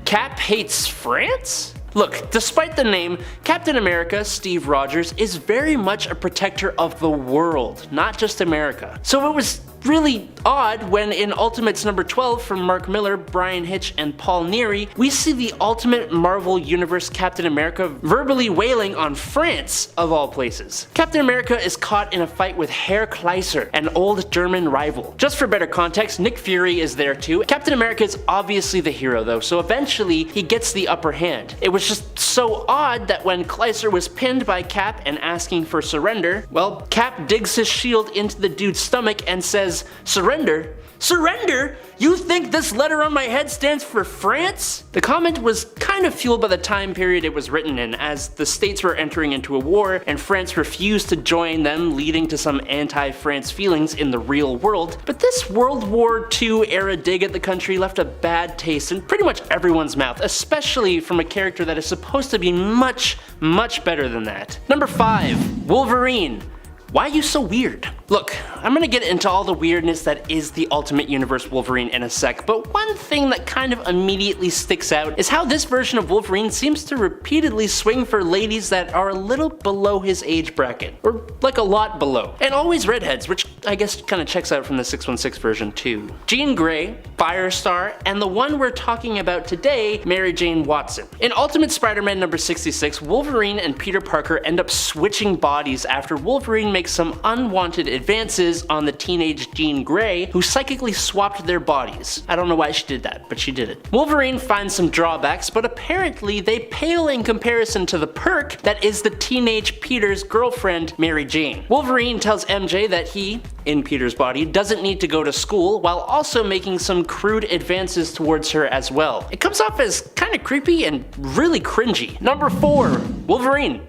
B: Cap hates France? Look, despite the name, Captain America, Steve Rogers, is very much a protector of the world, not just America. So it was really odd when in Ultimates number 12 from Mark Miller, Brian Hitch, and Paul Neary, we see the Ultimate Marvel Universe Captain America verbally wailing on France, of all places. Captain America is caught in a fight with Herr Kleiser, an old German rival. Just for better context, Nick Fury is there too. Captain America is obviously the hero though, so eventually he gets the upper hand. It was just so odd that when Kleiser was pinned by Cap and asking for surrender, well, Cap digs his shield into the dude's stomach and says, "Surrender? Surrender? You think this letter on my head stands for France?" The comment was kind of fueled by the time period it was written in, as the states were entering into a war and France refused to join them, leading to some anti-France feelings in the real world. But this World War II era dig at the country left a bad taste in pretty much everyone's mouth, especially from a character that is supposed to be much, much better than that. Number 5. Wolverine. Why are you so weird? Look, I'm gonna get into all the weirdness that is the Ultimate Universe Wolverine in a sec, but one thing that kind of immediately sticks out is how this version of Wolverine seems to repeatedly swing for ladies that are a little below his age bracket, or like a lot below. And always redheads, which I guess kind of checks out from the 616 version too. Jean Grey, Firestar, and the one we're talking about today, Mary Jane Watson. In Ultimate Spider-Man number 66, Wolverine and Peter Parker end up switching bodies after Wolverine makes some unwanted advances on the teenage Jean Grey, who psychically swapped their bodies. I don't know why she did that, but she did it. Wolverine finds some drawbacks, but apparently they pale in comparison to the perk that is the teenage Peter's girlfriend, Mary Jane. Wolverine tells MJ that he, in Peter's body, doesn't need to go to school, while also making some crude advances towards her as well. It comes off as kinda creepy and really cringy. Number 4. Wolverine.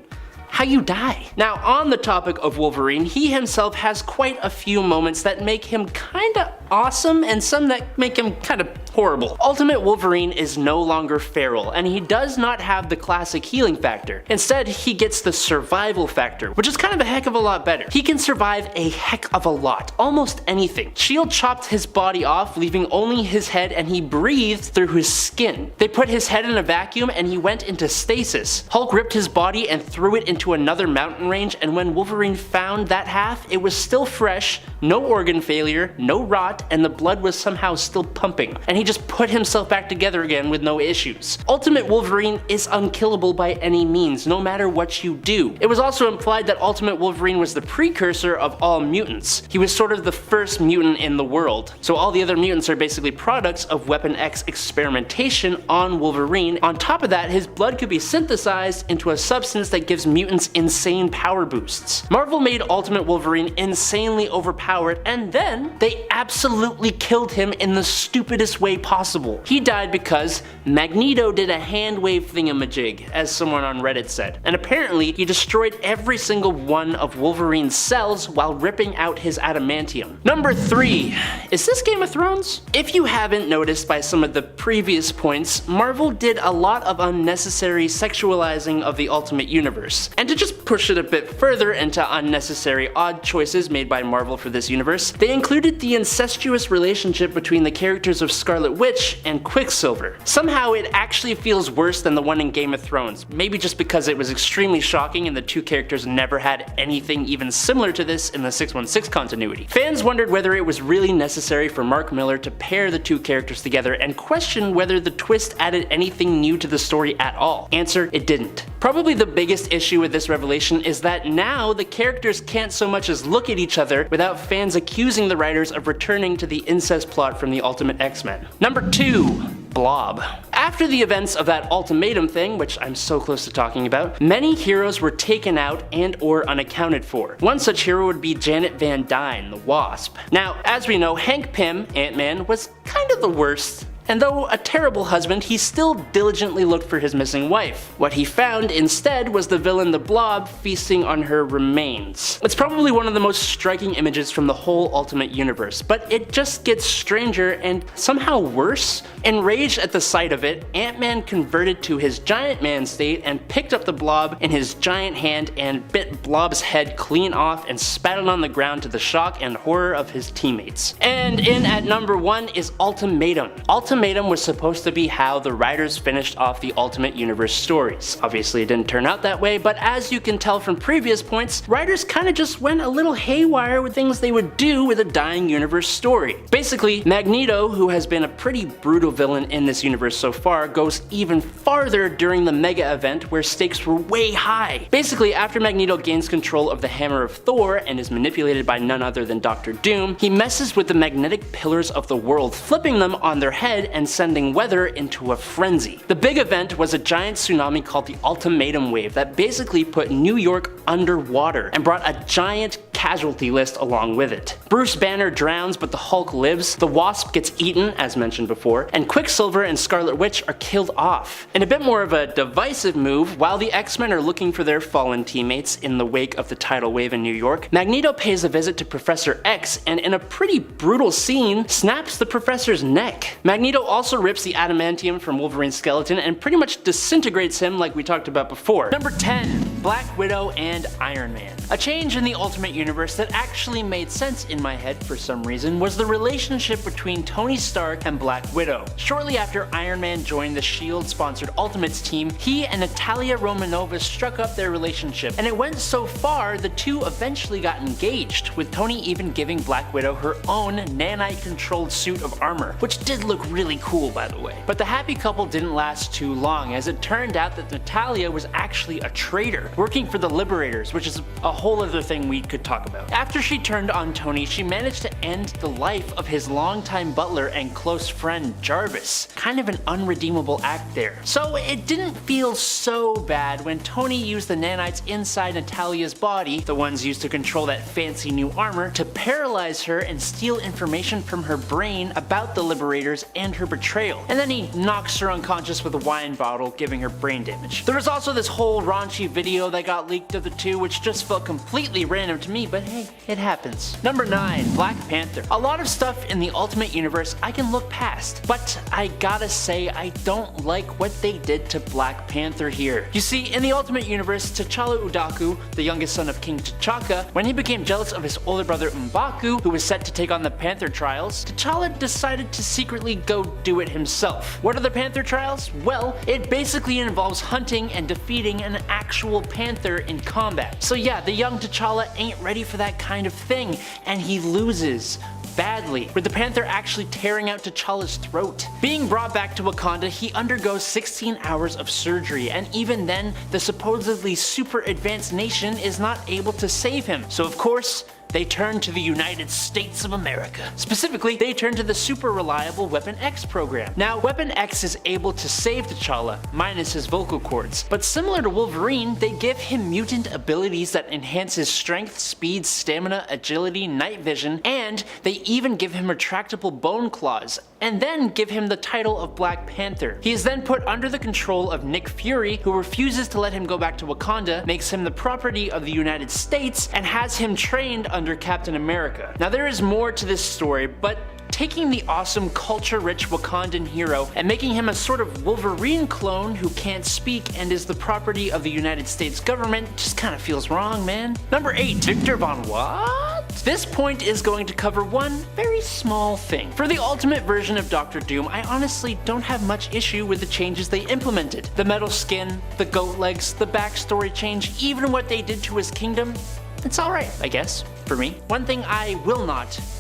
B: How you die. Now, on the topic of Wolverine, he himself has quite a few moments that make him kinda awesome and some that make him kinda horrible. Ultimate Wolverine is no longer feral, and he does not have the classic healing factor. Instead, he gets the survival factor, which is kind of a heck of a lot better. He can survive a heck of a lot, almost anything. S.H.I.E.L.D. chopped his body off, leaving only his head, and he breathed through his skin. They put his head in a vacuum and he went into stasis. Hulk ripped his body and threw it into another mountain range, and when Wolverine found that half, it was still fresh, no organ failure, no rot, and the blood was somehow still pumping, and he just put himself back together again with no issues. Ultimate Wolverine is unkillable by any means, no matter what you do. It was also implied that Ultimate Wolverine was the precursor of all mutants. He was sort of the first mutant in the world, so all the other mutants are basically products of Weapon X experimentation on Wolverine. On top of that, his blood could be synthesized into a substance that gives mutants insane power boosts. Marvel made Ultimate Wolverine insanely overpowered, and then they absolutely killed him in the stupidest way possible. He died because Magneto did a hand wave thingamajig, as someone on Reddit said, and apparently he destroyed every single one of Wolverine's cells while ripping out his adamantium. Number 3. Is this Game of Thrones? If you haven't noticed by some of the previous points, Marvel did a lot of unnecessary sexualizing of the Ultimate Universe. And to just push it a bit further into unnecessary odd choices made by Marvel for this universe, they included the incestuous relationship between the characters of Scarlet Scarlet Witch, and Quicksilver. Somehow it actually feels worse than the one in Game of Thrones, maybe just because it was extremely shocking and the two characters never had anything even similar to this in the 616 continuity. Fans wondered whether it was really necessary for Mark Millar to pair the two characters together and questioned whether the twist added anything new to the story at all. Answer: it didn't. Probably the biggest issue with this revelation is that now the characters can't so much as look at each other without fans accusing the writers of returning to the incest plot from the Ultimate X-Men. Number 2. Blob. After the events of that ultimatum thing, which I'm so close to talking about, many heroes were taken out and or unaccounted for. One such hero would be Janet Van Dyne, the Wasp. Now, as we know, Hank Pym, Ant-Man, was kind of the worst. And though a terrible husband, he still diligently looked for his missing wife. What he found instead was the villain the Blob feasting on her remains. It's probably one of the most striking images from the whole Ultimate Universe, but it just gets stranger and somehow worse. Enraged at the sight of it, Ant-Man converted to his giant man state and picked up the Blob in his giant hand and bit Blob's head clean off and spat it on the ground to the shock and horror of his teammates. And in at number 1 is Ultimatum. Ultimatum was supposed to be how the writers finished off the Ultimate Universe stories. Obviously it didn't turn out that way, but as you can tell from previous points, writers kinda just went a little haywire with things they would do with a dying universe story. Basically, Magneto, who has been a pretty brutal villain in this universe so far, goes even farther during the mega event where stakes were way high. Basically, after Magneto gains control of the Hammer of Thor and is manipulated by none other than Dr. Doom, he messes with the magnetic pillars of the world, flipping them on their head and sending weather into a frenzy. The big event was a giant tsunami called the Ultimatum Wave that basically put New York underwater and brought a giant casualty list along with it. Bruce Banner drowns but the Hulk lives, the Wasp gets eaten as mentioned before, and Quicksilver and Scarlet Witch are killed off. In a bit more of a divisive move, while the X-Men are looking for their fallen teammates in the wake of the tidal wave in New York, Magneto pays a visit to Professor X and in a pretty brutal scene snaps the professor's neck. Magneto also rips the adamantium from Wolverine's skeleton and pretty much disintegrates him like we talked about before. Number 10. Black Widow and Iron Man. A change in the Ultimate Universe that actually made sense in my head for some reason was the relationship between Tony Stark and Black Widow. Shortly after Iron Man joined the S.H.I.E.L.D.-sponsored Ultimates team, he and Natalia Romanova struck up their relationship, and it went so far the two eventually got engaged, with Tony even giving Black Widow her own nanite-controlled suit of armor, which did look really cool by the way. But the happy couple didn't last too long, as it turned out that Natalia was actually a traitor, working for the Liberators, which is a whole other thing we could talk about. After she turned on Tony, she managed to end the life of his longtime butler and close friend Jarvis. Kind of an unredeemable act there. So it didn't feel so bad when Tony used the nanites inside Natalia's body, the ones used to control that fancy new armor, to paralyze her and steal information from her brain about the Liberators and her betrayal. And then he knocks her unconscious with a wine bottle, giving her brain damage. There was also this whole raunchy video that got leaked of the two, which just felt completely random to me, but hey, it happens. Number 9. Black Panther. A lot of stuff in the Ultimate Universe I can look past, but I gotta say I don't like what they did to Black Panther here. You see, in the Ultimate Universe, T'Challa Udaku, the youngest son of King T'Chaka, when he became jealous of his older brother M'Baku, who was set to take on the Panther Trials, T'Challa decided to secretly go do it himself. What are the Panther Trials? Well, it basically involves hunting and defeating an actual panther in combat. So yeah, the young T'Challa ain't ready for that kind of thing, and he loses. Badly, with the panther actually tearing out T'Challa's throat. Being brought back to Wakanda, he undergoes 16 hours of surgery, and even then, the supposedly super advanced nation is not able to save him. So of course, they turn to the United States of America. Specifically, they turn to the super reliable Weapon X program. Now, Weapon X is able to save T'Challa, minus his vocal cords, but similar to Wolverine, they give him mutant abilities that enhance his strength, speed, stamina, agility, night vision, and they even give him retractable bone claws, and then give him the title of Black Panther. He is then put under the control of Nick Fury, who refuses to let him go back to Wakanda, makes him the property of the United States, and has him trained under Captain America. Now there is more to this story, but taking the awesome culture-rich Wakandan hero and making him a sort of Wolverine clone who can't speak and is the property of the United States government just kind of feels wrong, man. Number 8. Victor Von what? This point is going to cover one very small thing. For the ultimate version of Doctor Doom, I honestly don't have much issue with the changes they implemented. The metal skin, the goat legs, the backstory change, even what they did to his kingdom, it's alright, I guess, for me. One thing I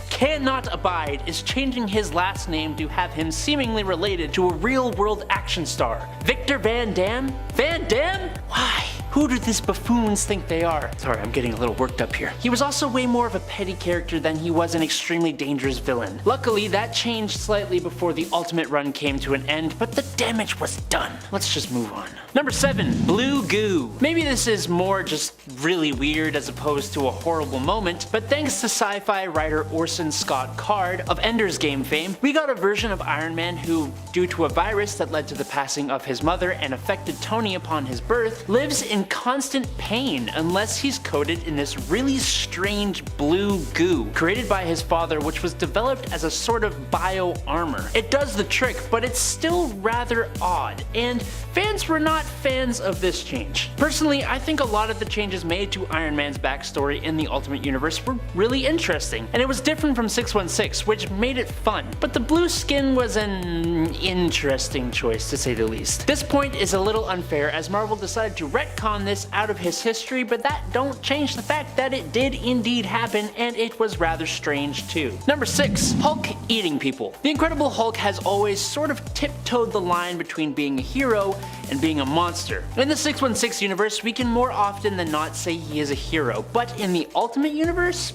B: cannot abide is changing his last name to have him seemingly related to a real-world action star. Victor Van Damme? Van Damme? Why? Who do these buffoons think they are? Sorry, I'm getting a little worked up here. He was also way more of a petty character than he was an extremely dangerous villain. Luckily, that changed slightly before the Ultimate run came to an end, but the damage was done. Let's just move on. Number 7. Blue Goo. Maybe this is more just really weird as opposed to a horrible moment, but thanks to sci-fi writer Orson Scott Card of Ender's Game fame, we got a version of Iron Man who, due to a virus that led to the passing of his mother and affected Tony upon his birth, lives in constant pain unless he's coated in this really strange blue goo created by his father, which was developed as a sort of bio armor. It does the trick, but it's still rather odd, and fans were not fans of this change. Personally, I think a lot of the changes made to Iron Man's backstory in the Ultimate Universe were really interesting, and it was different from 616, which made it fun, but the blue skin was an interesting choice to say the least. This point is a little unfair as Marvel decided to retcon this out of his history, but that don't change the fact that it did indeed happen, and it was rather strange too. Number 6. Hulk eating people. The Incredible Hulk has always sort of tiptoed the line between being a hero and being a monster. In the 616 universe, we can more often than not say he is a hero, but in the Ultimate Universe,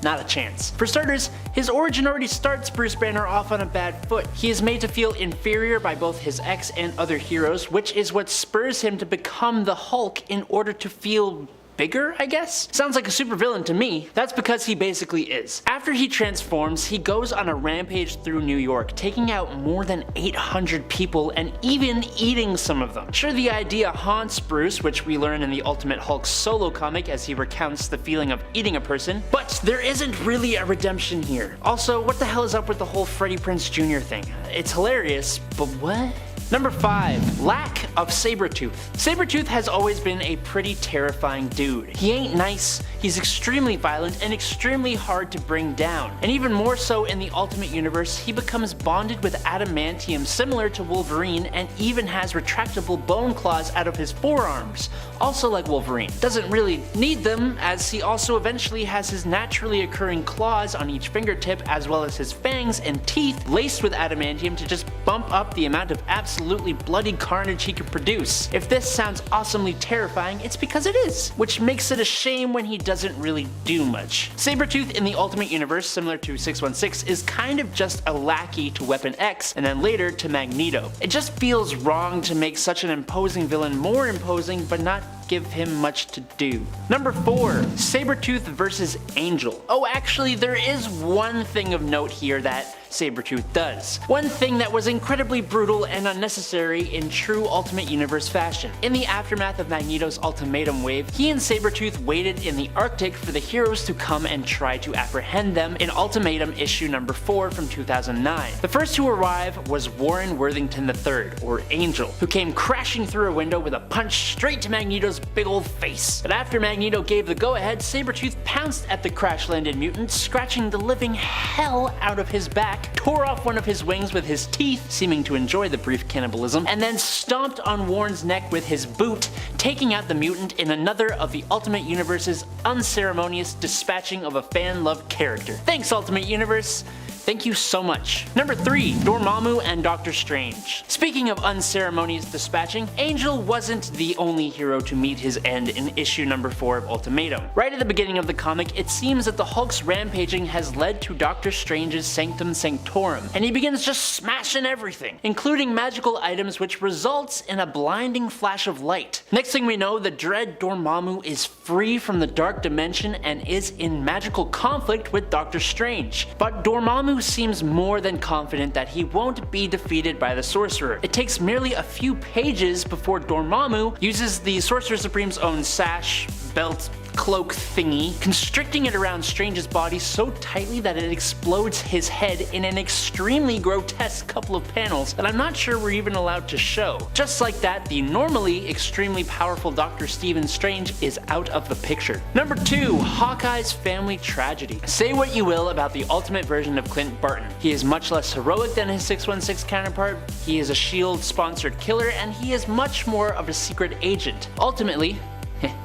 B: not a chance. For starters, his origin already starts Bruce Banner off on a bad foot. He is made to feel inferior by both his ex and other heroes, which is what spurs him to become the Hulk in order to feel bigger, I guess? Sounds like a supervillain to me. That's because he basically is. After he transforms, he goes on a rampage through New York, taking out more than 800 people and even eating some of them. Sure, the idea haunts Bruce, which we learn in the Ultimate Hulk solo comic as he recounts the feeling of eating a person, but there isn't really a redemption here. Also, what the hell is up with the whole Freddie Prinze Jr. thing? It's hilarious, but what? Number 5. Lack of Sabretooth. Sabretooth has always been a pretty terrifying dude. He ain't nice, he's extremely violent and extremely hard to bring down. And even more so in the Ultimate Universe, he becomes bonded with adamantium similar to Wolverine and even has retractable bone claws out of his forearms, also like Wolverine. Doesn't really need them, as he also eventually has his naturally occurring claws on each fingertip as well as his fangs and teeth laced with adamantium to just bump up the amount of absolutely bloody carnage he can produce. If this sounds awesomely terrifying, it's because it is, which makes it a shame when he doesn't really do much. Sabretooth in the Ultimate Universe, similar to 616, is kind of just a lackey to Weapon X and then later to Magneto. It just feels wrong to make such an imposing villain more imposing but not give him much to do. Number 4. Sabretooth versus Angel. Oh, actually, there is one thing of note here that Sabretooth does. One thing that was incredibly brutal and unnecessary in true Ultimate Universe fashion. In the aftermath of Magneto's ultimatum wave, he and Sabretooth waited in the Arctic for the heroes to come and try to apprehend them in Ultimatum issue number 4 from 2009. The first to arrive was Warren Worthington III, or Angel, who came crashing through a window with a punch straight to Magneto's big old face. But after Magneto gave the go-ahead, Sabretooth pounced at the crash-landed mutant, scratching the living hell out of his back, tore off one of his wings with his teeth, seeming to enjoy the brief cannibalism, and then stomped on Warren's neck with his boot, taking out the mutant in another of the Ultimate Universe's unceremonious dispatching of a fan-loved character. Thanks, Ultimate Universe! Thank you so much. Number 3. Dormammu and Doctor Strange. Speaking of unceremonious dispatching, Angel wasn't the only hero to meet his end in issue number 4 of Ultimatum. Right at the beginning of the comic, it seems that the Hulk's rampaging has led to Doctor Strange's Sanctum Sanctorum, and he begins just smashing everything, including magical items, which results in a blinding flash of light. Next thing we know, the dread Dormammu is free from the dark dimension and is in magical conflict with Doctor Strange. But Dormammu seems more than confident that he won't be defeated by the Sorcerer. It takes merely a few pages before Dormammu uses the Sorcerer Supreme's own sash, belt, cloak thingy, constricting it around Strange's body so tightly that it explodes his head in an extremely grotesque couple of panels that I'm not sure we're even allowed to show. Just like that, the normally extremely powerful Dr. Stephen Strange is out of the picture. Number 2. Hawkeye's family tragedy. Say what you will about the ultimate version of Clint Barton. He is much less heroic than his 616 counterpart, he is a S.H.I.E.L.D. sponsored killer, and he is much more of a secret agent. Ultimately,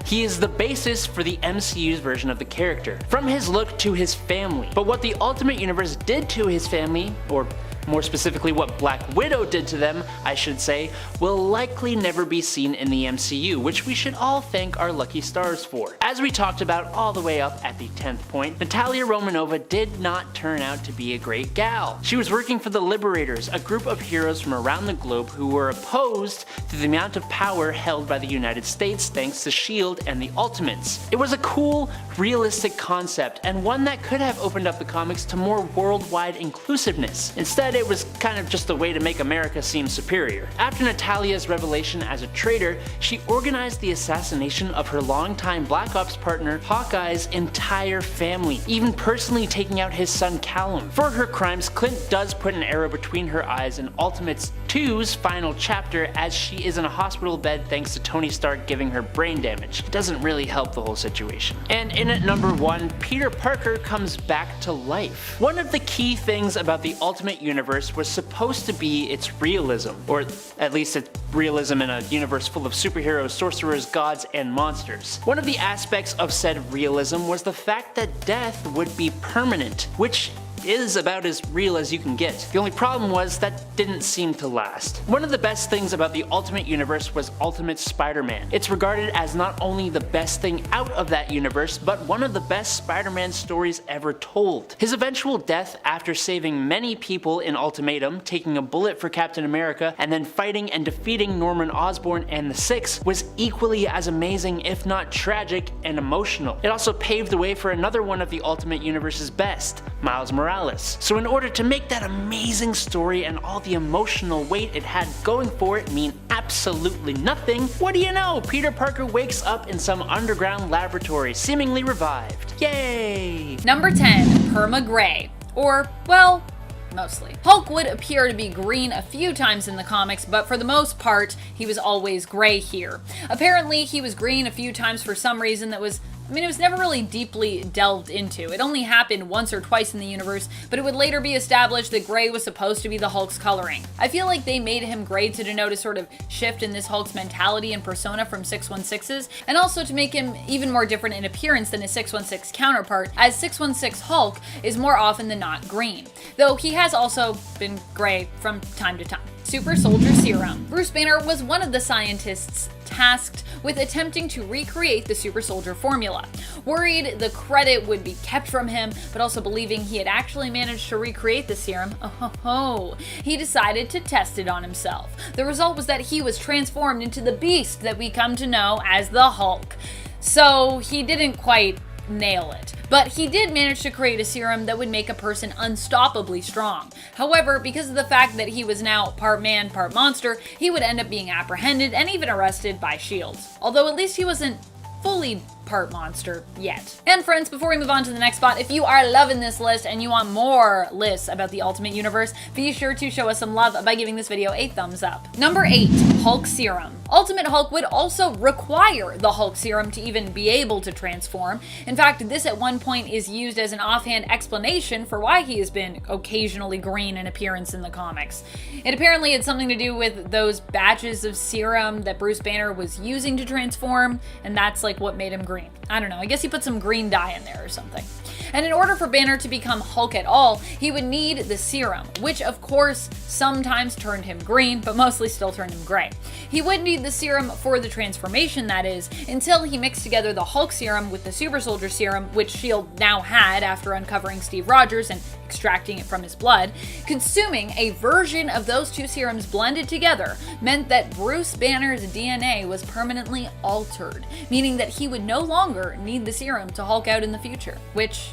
B: he is the basis for the MCU's version of the character, from his look to his family. But what the Ultimate Universe did to his family, or more specifically what Black Widow did to them, I should say, will likely never be seen in the MCU, which we should all thank our lucky stars for. As we talked about all the way up at the 10th point, Natalia Romanova did not turn out to be a great gal. She was working for the Liberators, a group of heroes from around the globe who were opposed to the amount of power held by the United States thanks to S.H.I.E.L.D. and the Ultimates. It was a cool, realistic concept, and one that could have opened up the comics to more worldwide inclusiveness. Instead, it was kind of just a way to make America seem superior. After Natalia's revelation as a traitor, she organized the assassination of her longtime Black Ops partner Hawkeye's entire family, even personally taking out his son Callum. For her crimes, Clint does put an arrow between her eyes in Ultimates 2's final chapter, as she is in a hospital bed thanks to Tony Stark giving her brain damage. It doesn't really help the whole situation. And in at number 1, Peter Parker comes back to life. One of the key things about the Ultimate Universe was supposed to be its realism, or at least its realism in a universe full of superheroes, sorcerers, gods, and monsters. One of the aspects of said realism was the fact that death would be permanent, which is about as real as you can get. The only problem was that didn't seem to last. One of the best things about the Ultimate Universe was Ultimate Spider-Man. It's regarded as not only the best thing out of that universe, but one of the best Spider-Man stories ever told. His eventual death after saving many people in Ultimatum, taking a bullet for Captain America, and then fighting and defeating Norman Osborn and the Six was equally as amazing, if not tragic and emotional. It also paved the way for another one of the Ultimate Universe's best, Miles Morales. So in order to make that amazing story and all the emotional weight it had going for it mean absolutely nothing, what do you know? Peter Parker wakes up in some underground laboratory, seemingly revived. Yay!
A: Number 10. Perma Gray. Or, well, mostly. Hulk would appear to be green a few times in the comics, but for the most part, he was always gray here. Apparently, he was green a few times for some reason that was it was never really deeply delved into. It only happened once or twice in the universe, but it would later be established that gray was supposed to be the Hulk's coloring. I feel like they made him gray to denote a sort of shift in this Hulk's mentality and persona from 616's, and also to make him even more different in appearance than his 616 counterpart, as 616 Hulk is more often than not green, though he has also been gray from time to time. Super Soldier Serum. Bruce Banner was one of the scientists tasked with attempting to recreate the Super Soldier formula. Worried the credit would be kept from him, but also believing he had actually managed to recreate the serum, he decided to test it on himself. The result was that he was transformed into the beast that we come to know as the Hulk. So he didn't quite nail it. But he did manage to create a serum that would make a person unstoppably strong. However, because of the fact that he was now part man, part monster, he would end up being apprehended and even arrested by S.H.I.E.L.D. Although at least he wasn't fully part monster yet. And friends, before we move on to the next spot, if you are loving this list and you want more lists about the Ultimate Universe, be sure to show us some love by giving this video a thumbs up. Number 8. Hulk Serum. Ultimate Hulk would also require the Hulk Serum to even be able to transform. In fact, this at one point is used as an offhand explanation for why he has been occasionally green in appearance in the comics. It apparently had something to do with those batches of serum that Bruce Banner was using to transform, and that's like what made him green. I don't know, I guess he put some green dye in there or something. And in order for Banner to become Hulk at all, he would need the serum, which of course sometimes turned him green, but mostly still turned him gray. He would need the serum for the transformation, that is, until he mixed together the Hulk serum with the Super Soldier Serum, which S.H.I.E.L.D. now had after uncovering Steve Rogers and extracting it from his blood. Consuming a version of those two serums blended together meant that Bruce Banner's DNA was permanently altered, meaning that he would no longer need the serum to Hulk out in the future, which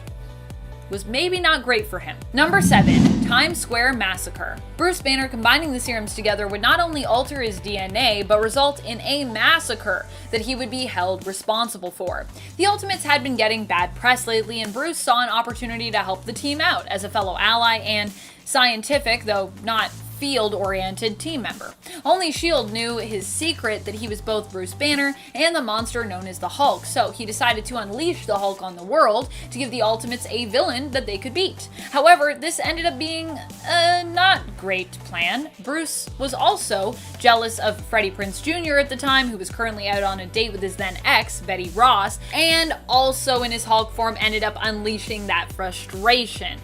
A: was maybe not great for him. Number 7. Times Square Massacre. Bruce Banner combining the serums together would not only alter his DNA, but result in a massacre that he would be held responsible for. The Ultimates had been getting bad press lately, and Bruce saw an opportunity to help the team out as a fellow ally and scientific, though not field-oriented team member. Only S.H.I.E.L.D. knew his secret that he was both Bruce Banner and the monster known as the Hulk, so he decided to unleash the Hulk on the world to give the Ultimates a villain that they could beat. However, this ended up being a not great plan. Bruce was also jealous of Freddie Prinze Jr. at the time, who was currently out on a date with his then ex, Betty Ross, and also in his Hulk form ended up unleashing that frustration.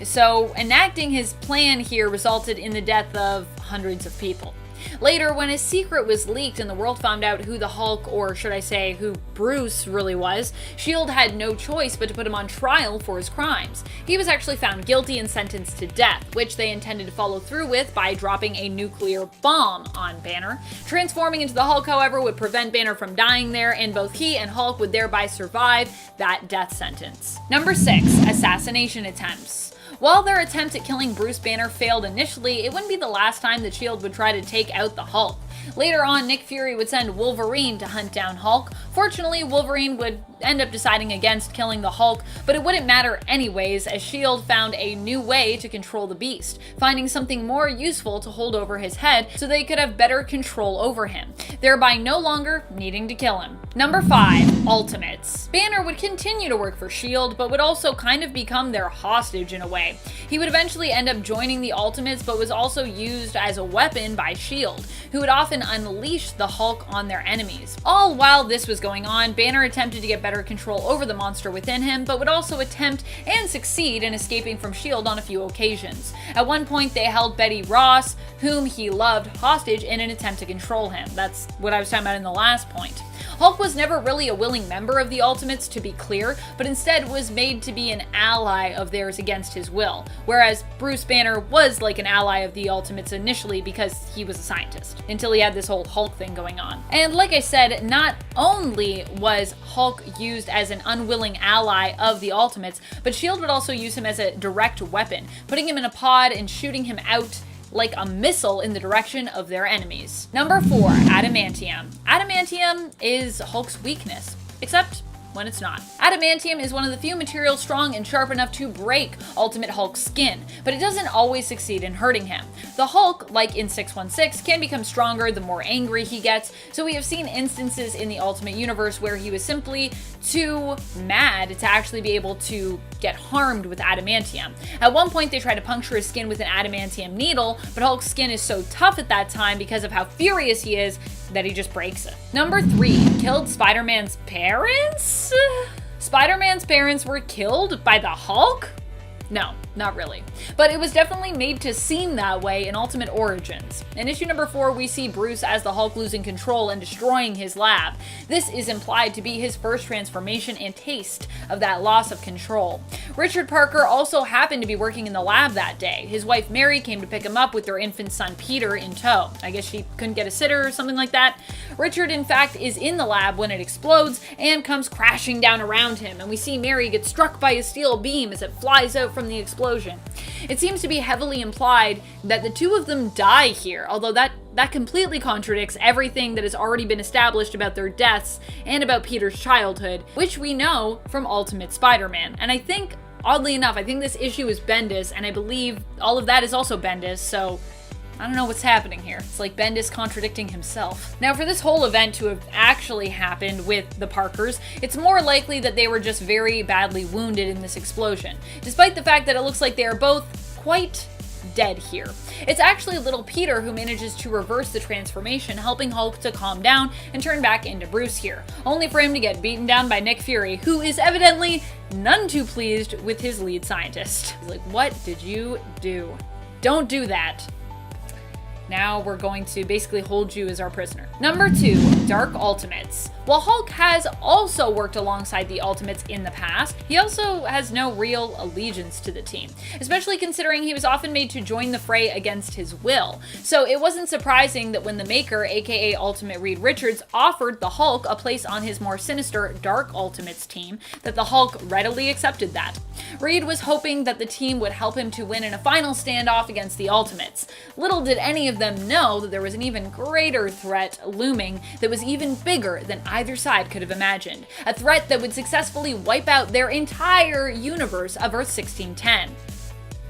A: So, enacting his plan here resulted in the death of hundreds of people. Later, when his secret was leaked and the world found out who the Hulk, or should I say, who Bruce really was, S.H.I.E.L.D. had no choice but to put him on trial for his crimes. He was actually found guilty and sentenced to death, which they intended to follow through with by dropping a nuclear bomb on Banner. Transforming into the Hulk, however, would prevent Banner from dying there, and both he and Hulk would thereby survive that death sentence. Number 6. Assassination attempts. While their attempt at killing Bruce Banner failed initially, it wouldn't be the last time that S.H.I.E.L.D. would try to take out the Hulk. Later on, Nick Fury would send Wolverine to hunt down Hulk. Fortunately, Wolverine would end up deciding against killing the Hulk, but it wouldn't matter anyways, as S.H.I.E.L.D. found a new way to control the beast, finding something more useful to hold over his head so they could have better control over him, thereby no longer needing to kill him. Number 5. Ultimates. Banner would continue to work for S.H.I.E.L.D., but would also kind of become their hostage in a way. He would eventually end up joining the Ultimates, but was also used as a weapon by S.H.I.E.L.D., who would often unleash the Hulk on their enemies. All while this was going on, Banner attempted to get better control over the monster within him, but would also attempt and succeed in escaping from S.H.I.E.L.D. on a few occasions. At one point, they held Betty Ross, whom he loved, hostage in an attempt to control him. That's what I was talking about in the last point. Hulk was never really a willing member of the Ultimates, to be clear, but instead was made to be an ally of theirs against his will, whereas Bruce Banner was like an ally of the Ultimates initially because he was a scientist, until he had this whole Hulk thing going on. And like I said, not only was Hulk used as an unwilling ally of the Ultimates, but S.H.I.E.L.D. would also use him as a direct weapon, putting him in a pod and shooting him out like a missile in the direction of their enemies. Number 4. Adamantium. Adamantium is Hulk's weakness, except when it's not. Adamantium is one of the few materials strong and sharp enough to break Ultimate Hulk's skin, but it doesn't always succeed in hurting him. The Hulk, like in 616, can become stronger the more angry he gets, so we have seen instances in the Ultimate Universe where he was simply too mad to actually be able to get harmed with adamantium. At one point, they tried to puncture his skin with an adamantium needle, but Hulk's skin is so tough at that time because of how furious he is that he just breaks it. Number 3. Killed Spider-Man's parents? Spider-Man's parents were killed by the Hulk? No, not really. But it was definitely made to seem that way in Ultimate Origins. In issue number 4, we see Bruce as the Hulk losing control and destroying his lab. This is implied to be his first transformation and taste of that loss of control. Richard Parker also happened to be working in the lab that day. His wife Mary came to pick him up with their infant son Peter in tow. I guess she couldn't get a sitter or something like that. Richard, in fact, is in the lab when it explodes and comes crashing down around him, and we see Mary get struck by a steel beam as it flies out from the explosion. It seems to be heavily implied that the two of them die here, although that completely contradicts everything that has already been established about their deaths and about Peter's childhood, which we know from Ultimate Spider-Man. And I think, oddly enough, I think this issue is Bendis, and I believe all of that is also Bendis, so I don't know what's happening here. It's like Bendis contradicting himself. Now, for this whole event to have actually happened with the Parkers, it's more likely that they were just very badly wounded in this explosion, despite the fact that it looks like they are both quite dead here. It's actually little Peter who manages to reverse the transformation, helping Hulk to calm down and turn back into Bruce here, only for him to get beaten down by Nick Fury, who is evidently none too pleased with his lead scientist. He's like, "What did you do? Don't do that." Now we're going to basically hold you as our prisoner. Number 2, Dark Ultimates. While Hulk has also worked alongside the Ultimates in the past, he also has no real allegiance to the team, especially considering he was often made to join the fray against his will. So it wasn't surprising that when the Maker, aka Ultimate Reed Richards, offered the Hulk a place on his more sinister Dark Ultimates team, that the Hulk readily accepted that. Reed was hoping that the team would help him to win in a final standoff against the Ultimates. Little did any of them know that there was an even greater threat looming that was even bigger than either side could have imagined. A threat that would successfully wipe out their entire universe of Earth 1610.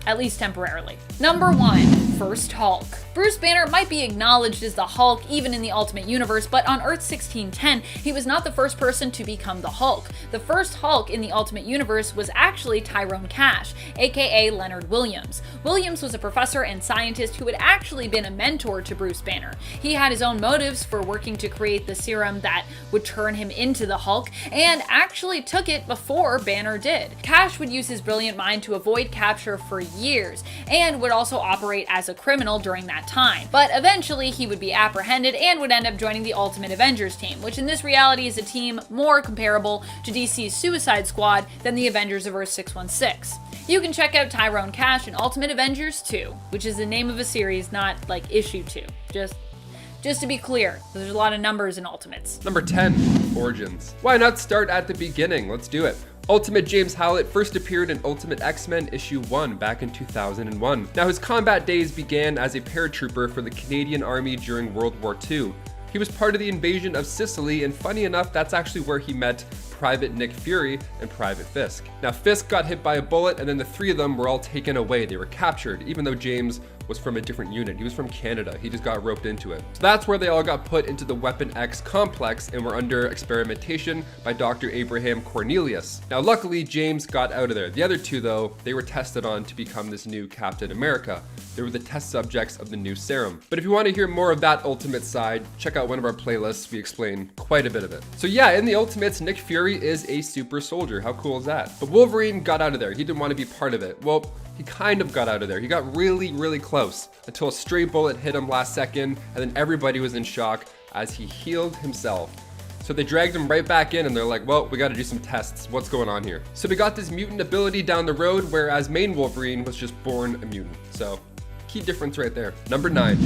A: At least temporarily. Number 1, First Hulk. Bruce Banner might be acknowledged as the Hulk even in the Ultimate Universe, but on Earth 1610, he was not the first person to become the Hulk. The first Hulk in the Ultimate Universe was actually Tyrone Cash, aka Leonard Williams. Williams was a professor and scientist who had actually been a mentor to Bruce Banner. He had his own motives for working to create the serum that would turn him into the Hulk, and actually took it before Banner did. Cash would use his brilliant mind to avoid capture for years, and would also operate as a criminal during that time. But eventually he would be apprehended and would end up joining the Ultimate Avengers team, which in this reality is a team more comparable to DC's Suicide Squad than the Avengers of Earth 616. You can check out Tyrone Cash in Ultimate Avengers 2, which is the name of a series, not like issue 2. Just to be clear, there's a lot of numbers in Ultimates.
C: Number 10, Origins. Why not start at the beginning? Let's do it. Ultimate James Howlett first appeared in Ultimate X-Men issue 1 back in 2001. Now his combat days began as a paratrooper for the Canadian Army during World War II. He was part of the invasion of Sicily, and funny enough, that's actually where he met Private Nick Fury and Private Fisk. Now Fisk got hit by a bullet, and then the three of them were all taken away. They were captured, even though James was from a different unit. He was from Canada. He just got roped into it. So that's where they all got put into the Weapon X complex and were under experimentation by Dr. Abraham Cornelius. Now luckily James got out of there. The other two though, they were tested on to become this new Captain America. They were the test subjects of the new serum. But if you want to hear more of that Ultimate side, check out one of our playlists. We explain quite a bit of it. So yeah, in the Ultimates, Nick Fury is a super soldier. How cool is that? But Wolverine got out of there. He didn't want to be part of it. Well, he kind of got out of there. He got really, really close until a stray bullet hit him last second, and then everybody was in shock as he healed himself. So they dragged him right back in, and they're like, well, we got to do some tests. What's going on here? So we got this mutant ability down the road, whereas main Wolverine was just born a mutant. So key difference right there. Number 9,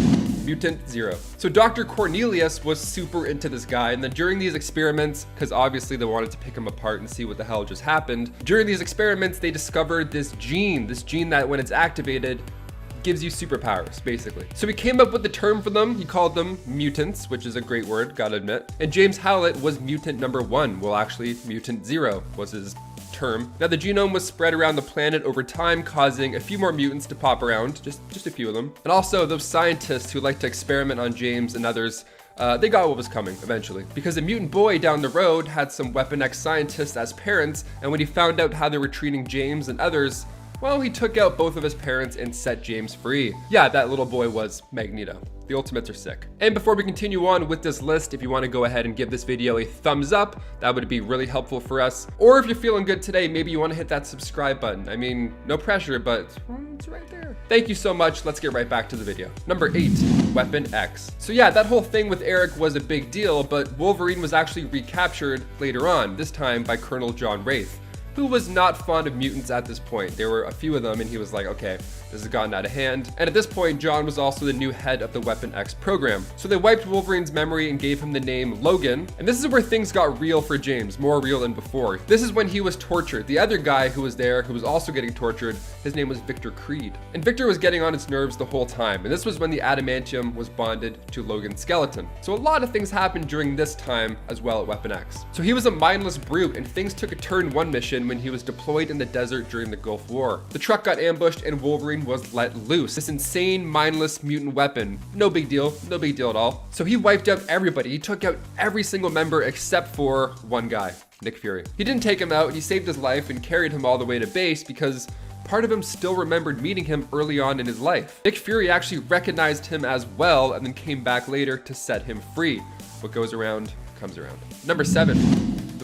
C: Mutant Zero. So Dr. Cornelius was super into this guy, and then during these experiments, because obviously they wanted to pick him apart and see what the hell just happened, during these experiments they discovered this gene that when it's activated gives you superpowers, basically. So he came up with the term for them. He called them mutants, which is a great word, gotta admit. And James Howlett was mutant number 1. Well, actually, Mutant Zero was his term. Now the genome was spread around the planet over time, causing a few more mutants to pop around, just a few of them. And also those scientists who like to experiment on James and others, they got what was coming eventually, because a mutant boy down the road had some Weapon X scientists as parents, and when he found out how they were treating James and others, well, he took out both of his parents and set James free. Yeah, that little boy was Magneto. The Ultimates are sick. And before we continue on with this list, if you want to go ahead and give this video a thumbs up, that would be really helpful for us. Or if you're feeling good today, maybe you want to hit that subscribe button. I mean, no pressure, but it's right there. Thank you so much. Let's get right back to the video. Number 8, Weapon X. So yeah, that whole thing with Eric was a big deal, but Wolverine was actually recaptured later on, this time by Colonel John Wraith, who was not fond of mutants at this point. There were a few of them, and he was like, okay, this has gotten out of hand. And at this point, John was also the new head of the Weapon X program. So they wiped Wolverine's memory and gave him the name Logan. And this is where things got real for James, more real than before. This is when he was tortured. The other guy who was there, who was also getting tortured, his name was Victor Creed. And Victor was getting on his nerves the whole time. And this was when the adamantium was bonded to Logan's skeleton. So a lot of things happened during this time as well at Weapon X. So he was a mindless brute, and things took a turn one mission when he was deployed in the desert during the Gulf War. The truck got ambushed and Wolverine was let loose. This insane, mindless mutant weapon. No big deal at all. So he wiped out everybody. He took out every single member except for one guy, Nick Fury. He didn't take him out, he saved his life and carried him all the way to base because part of him still remembered meeting him early on in his life. Nick Fury actually recognized him as well and then came back later to set him free. What goes around comes around. Number 7.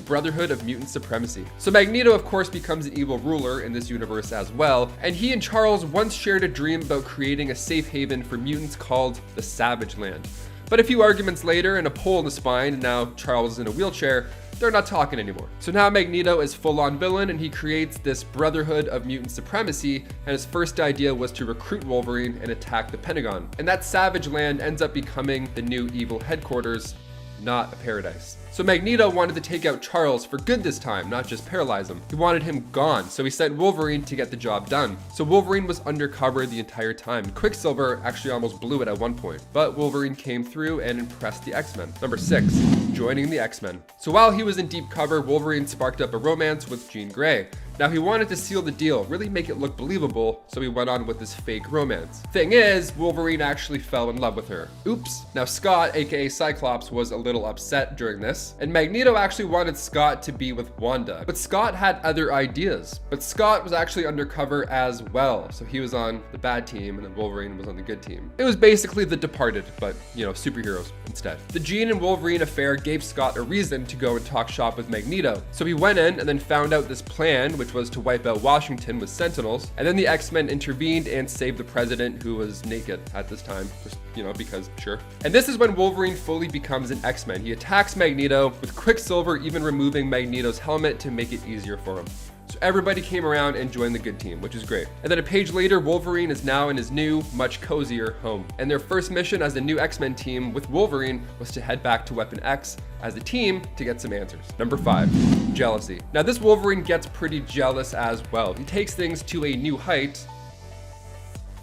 C: Brotherhood of Mutant Supremacy. So Magneto, of course, becomes an evil ruler in this universe as well, and he and Charles once shared a dream about creating a safe haven for mutants called the Savage Land. But a few arguments later and a pole in the spine, and now Charles is in a wheelchair, they're not talking anymore. So now Magneto is full-on villain, and he creates this Brotherhood of Mutant Supremacy, and his first idea was to recruit Wolverine and attack the Pentagon. And that Savage Land ends up becoming the new evil headquarters, not a paradise. So Magneto wanted to take out Charles for good this time, not just paralyze him. He wanted him gone, so he sent Wolverine to get the job done. So Wolverine was undercover the entire time. Quicksilver actually almost blew it at one point, but Wolverine came through and impressed the X-Men. Number 6, joining the X-Men. So while he was in deep cover, Wolverine sparked up a romance with Jean Grey. Now he wanted to seal the deal, really make it look believable, so he went on with this fake romance. Thing is, Wolverine actually fell in love with her. Oops. Now Scott, aka Cyclops, was a little upset during this, and Magneto actually wanted Scott to be with Wanda, but Scott had other ideas. But Scott was actually undercover as well, so he was on the bad team and then Wolverine was on the good team. It was basically The Departed, but superheroes instead. The Jean and Wolverine affair gave Scott a reason to go and talk shop with Magneto, so he went in and then found out this plan, which was to wipe out Washington with Sentinels, and then the X-Men intervened and saved the president, who was naked at this time, just, because sure. And this is when Wolverine fully becomes an X-Men. He attacks Magneto, with Quicksilver even removing Magneto's helmet to make it easier for him. So everybody came around and joined the good team, which is great. And then a page later, Wolverine is now in his new, much cozier home. And their first mission as the new X-Men team with Wolverine was to head back to Weapon X as a team to get some answers. Number 5, jealousy. Now this Wolverine gets pretty jealous as well. He takes things to a new height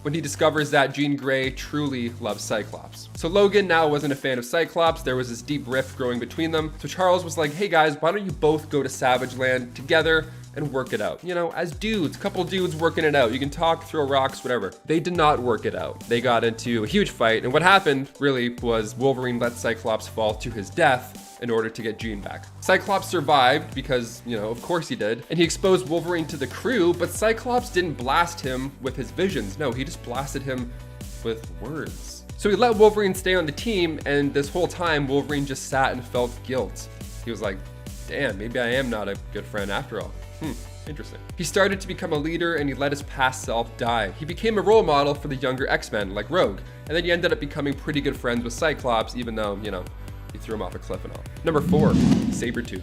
C: when he discovers that Jean Grey truly loves Cyclops. So Logan now wasn't a fan of Cyclops. There was this deep rift growing between them. So Charles was like, hey guys, why don't you both go to Savage Land together and work it out? As dudes, couple dudes working it out. You can talk, throw rocks, whatever. They did not work it out. They got into a huge fight, and what happened really was Wolverine let Cyclops fall to his death in order to get Jean back. Cyclops survived because, of course he did, and he exposed Wolverine to the crew, but Cyclops didn't blast him with his visions. No, he just blasted him with words. So he let Wolverine stay on the team, and this whole time Wolverine just sat and felt guilt. He was like, damn, maybe I am not a good friend after all. Interesting. He started to become a leader, and he let his past self die. He became a role model for the younger X-Men like Rogue, and then he ended up becoming pretty good friends with Cyclops, even though, he threw him off a cliff and all. Number 4, Sabretooth.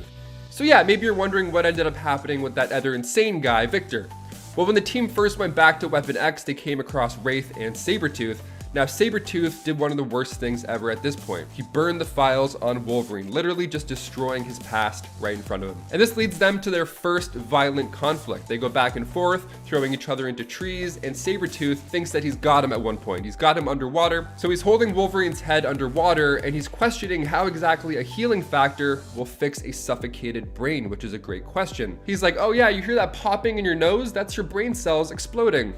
C: So yeah, maybe you're wondering what ended up happening with that other insane guy, Victor. Well, when the team first went back to Weapon X, they came across Wraith and Sabretooth. Now, Sabretooth did one of the worst things ever at this point. He burned the files on Wolverine, literally just destroying his past right in front of him. And this leads them to their first violent conflict. They go back and forth, throwing each other into trees, and Sabretooth thinks that he's got him at one point. He's got him underwater, so he's holding Wolverine's head underwater, and he's questioning how exactly a healing factor will fix a suffocated brain, which is a great question. He's like, oh yeah, you hear that popping in your nose? That's your brain cells exploding.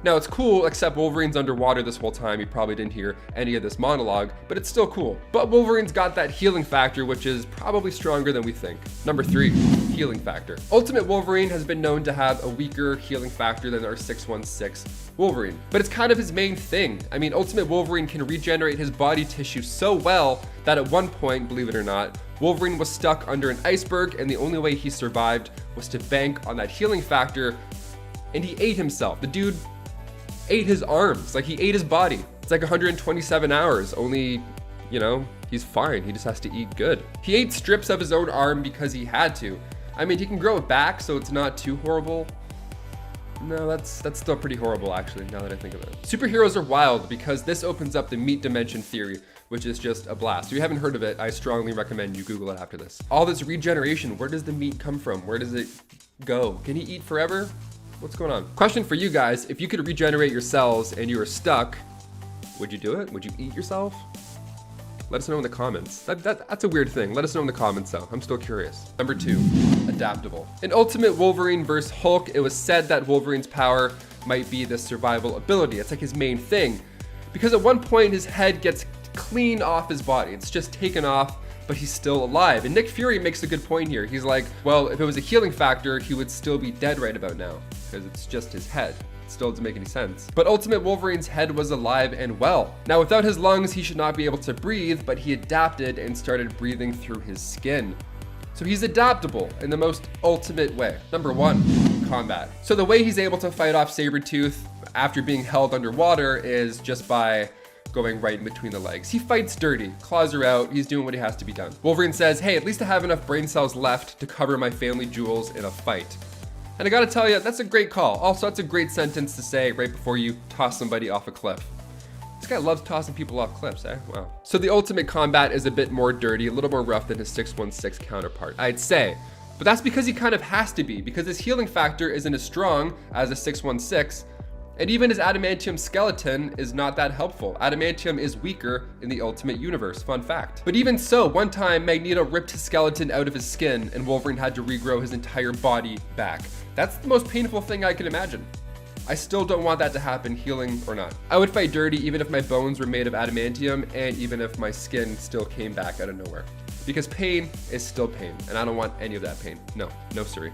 C: Now, it's cool, except Wolverine's underwater this whole time. He probably didn't hear any of this monologue, but it's still cool. But Wolverine's got that healing factor, which is probably stronger than we think. Number 3, healing factor. Ultimate Wolverine has been known to have a weaker healing factor than our 616 Wolverine, but it's kind of his main thing. I mean, Ultimate Wolverine can regenerate his body tissue so well that at one point, believe it or not, Wolverine was stuck under an iceberg, and the only way he survived was to bank on that healing factor, and he ate himself. The dude ate his arms, like he ate his body. It's like 127 hours, only, he's fine. He just has to eat good. He ate strips of his own arm because he had to. I mean, he can grow it back, so it's not too horrible. No, that's still pretty horrible, actually, now that I think of it. Superheroes are wild because this opens up the meat dimension theory, which is just a blast. If you haven't heard of it, I strongly recommend you Google it after this. All this regeneration, where does the meat come from? Where does it go? Can he eat forever? What's going on? Question for you guys, if you could regenerate your cells and you were stuck, would you do it? Would you eat yourself? Let us know in the comments. That's a weird thing. Let us know in the comments though. I'm still curious. Number 2, adaptable. In Ultimate Wolverine vs. Hulk, it was said that Wolverine's power might be the survival ability. It's like his main thing. Because at one point his head gets clean off his body. It's just taken off, but he's still alive. And Nick Fury makes a good point here. He's like, well, if it was a healing factor, he would still be dead right about now, because it's just his head. It still doesn't make any sense. But Ultimate Wolverine's head was alive and well. Now, without his lungs, he should not be able to breathe, but he adapted and started breathing through his skin. So he's adaptable in the most ultimate way. Number 1, combat. So the way he's able to fight off Sabretooth after being held underwater is just by going right in between the legs. He fights dirty, claws are out, he's doing what he has to be done. Wolverine says, hey, at least I have enough brain cells left to cover my family jewels in a fight. And I gotta tell you, that's a great call. Also, that's a great sentence to say right before you toss somebody off a cliff. This guy loves tossing people off cliffs, eh? Wow. So the ultimate combat is a bit more dirty, a little more rough than his 616 counterpart, I'd say. But that's because he kind of has to be, because his healing factor isn't as strong as a 616, and even his adamantium skeleton is not that helpful. Adamantium is weaker in the Ultimate Universe, fun fact. But even so, one time Magneto ripped his skeleton out of his skin and Wolverine had to regrow his entire body back. That's the most painful thing I can imagine. I still don't want that to happen, healing or not. I would fight dirty even if my bones were made of adamantium and even if my skin still came back out of nowhere. Because pain is still pain, and I don't want any of that pain. No, no siree.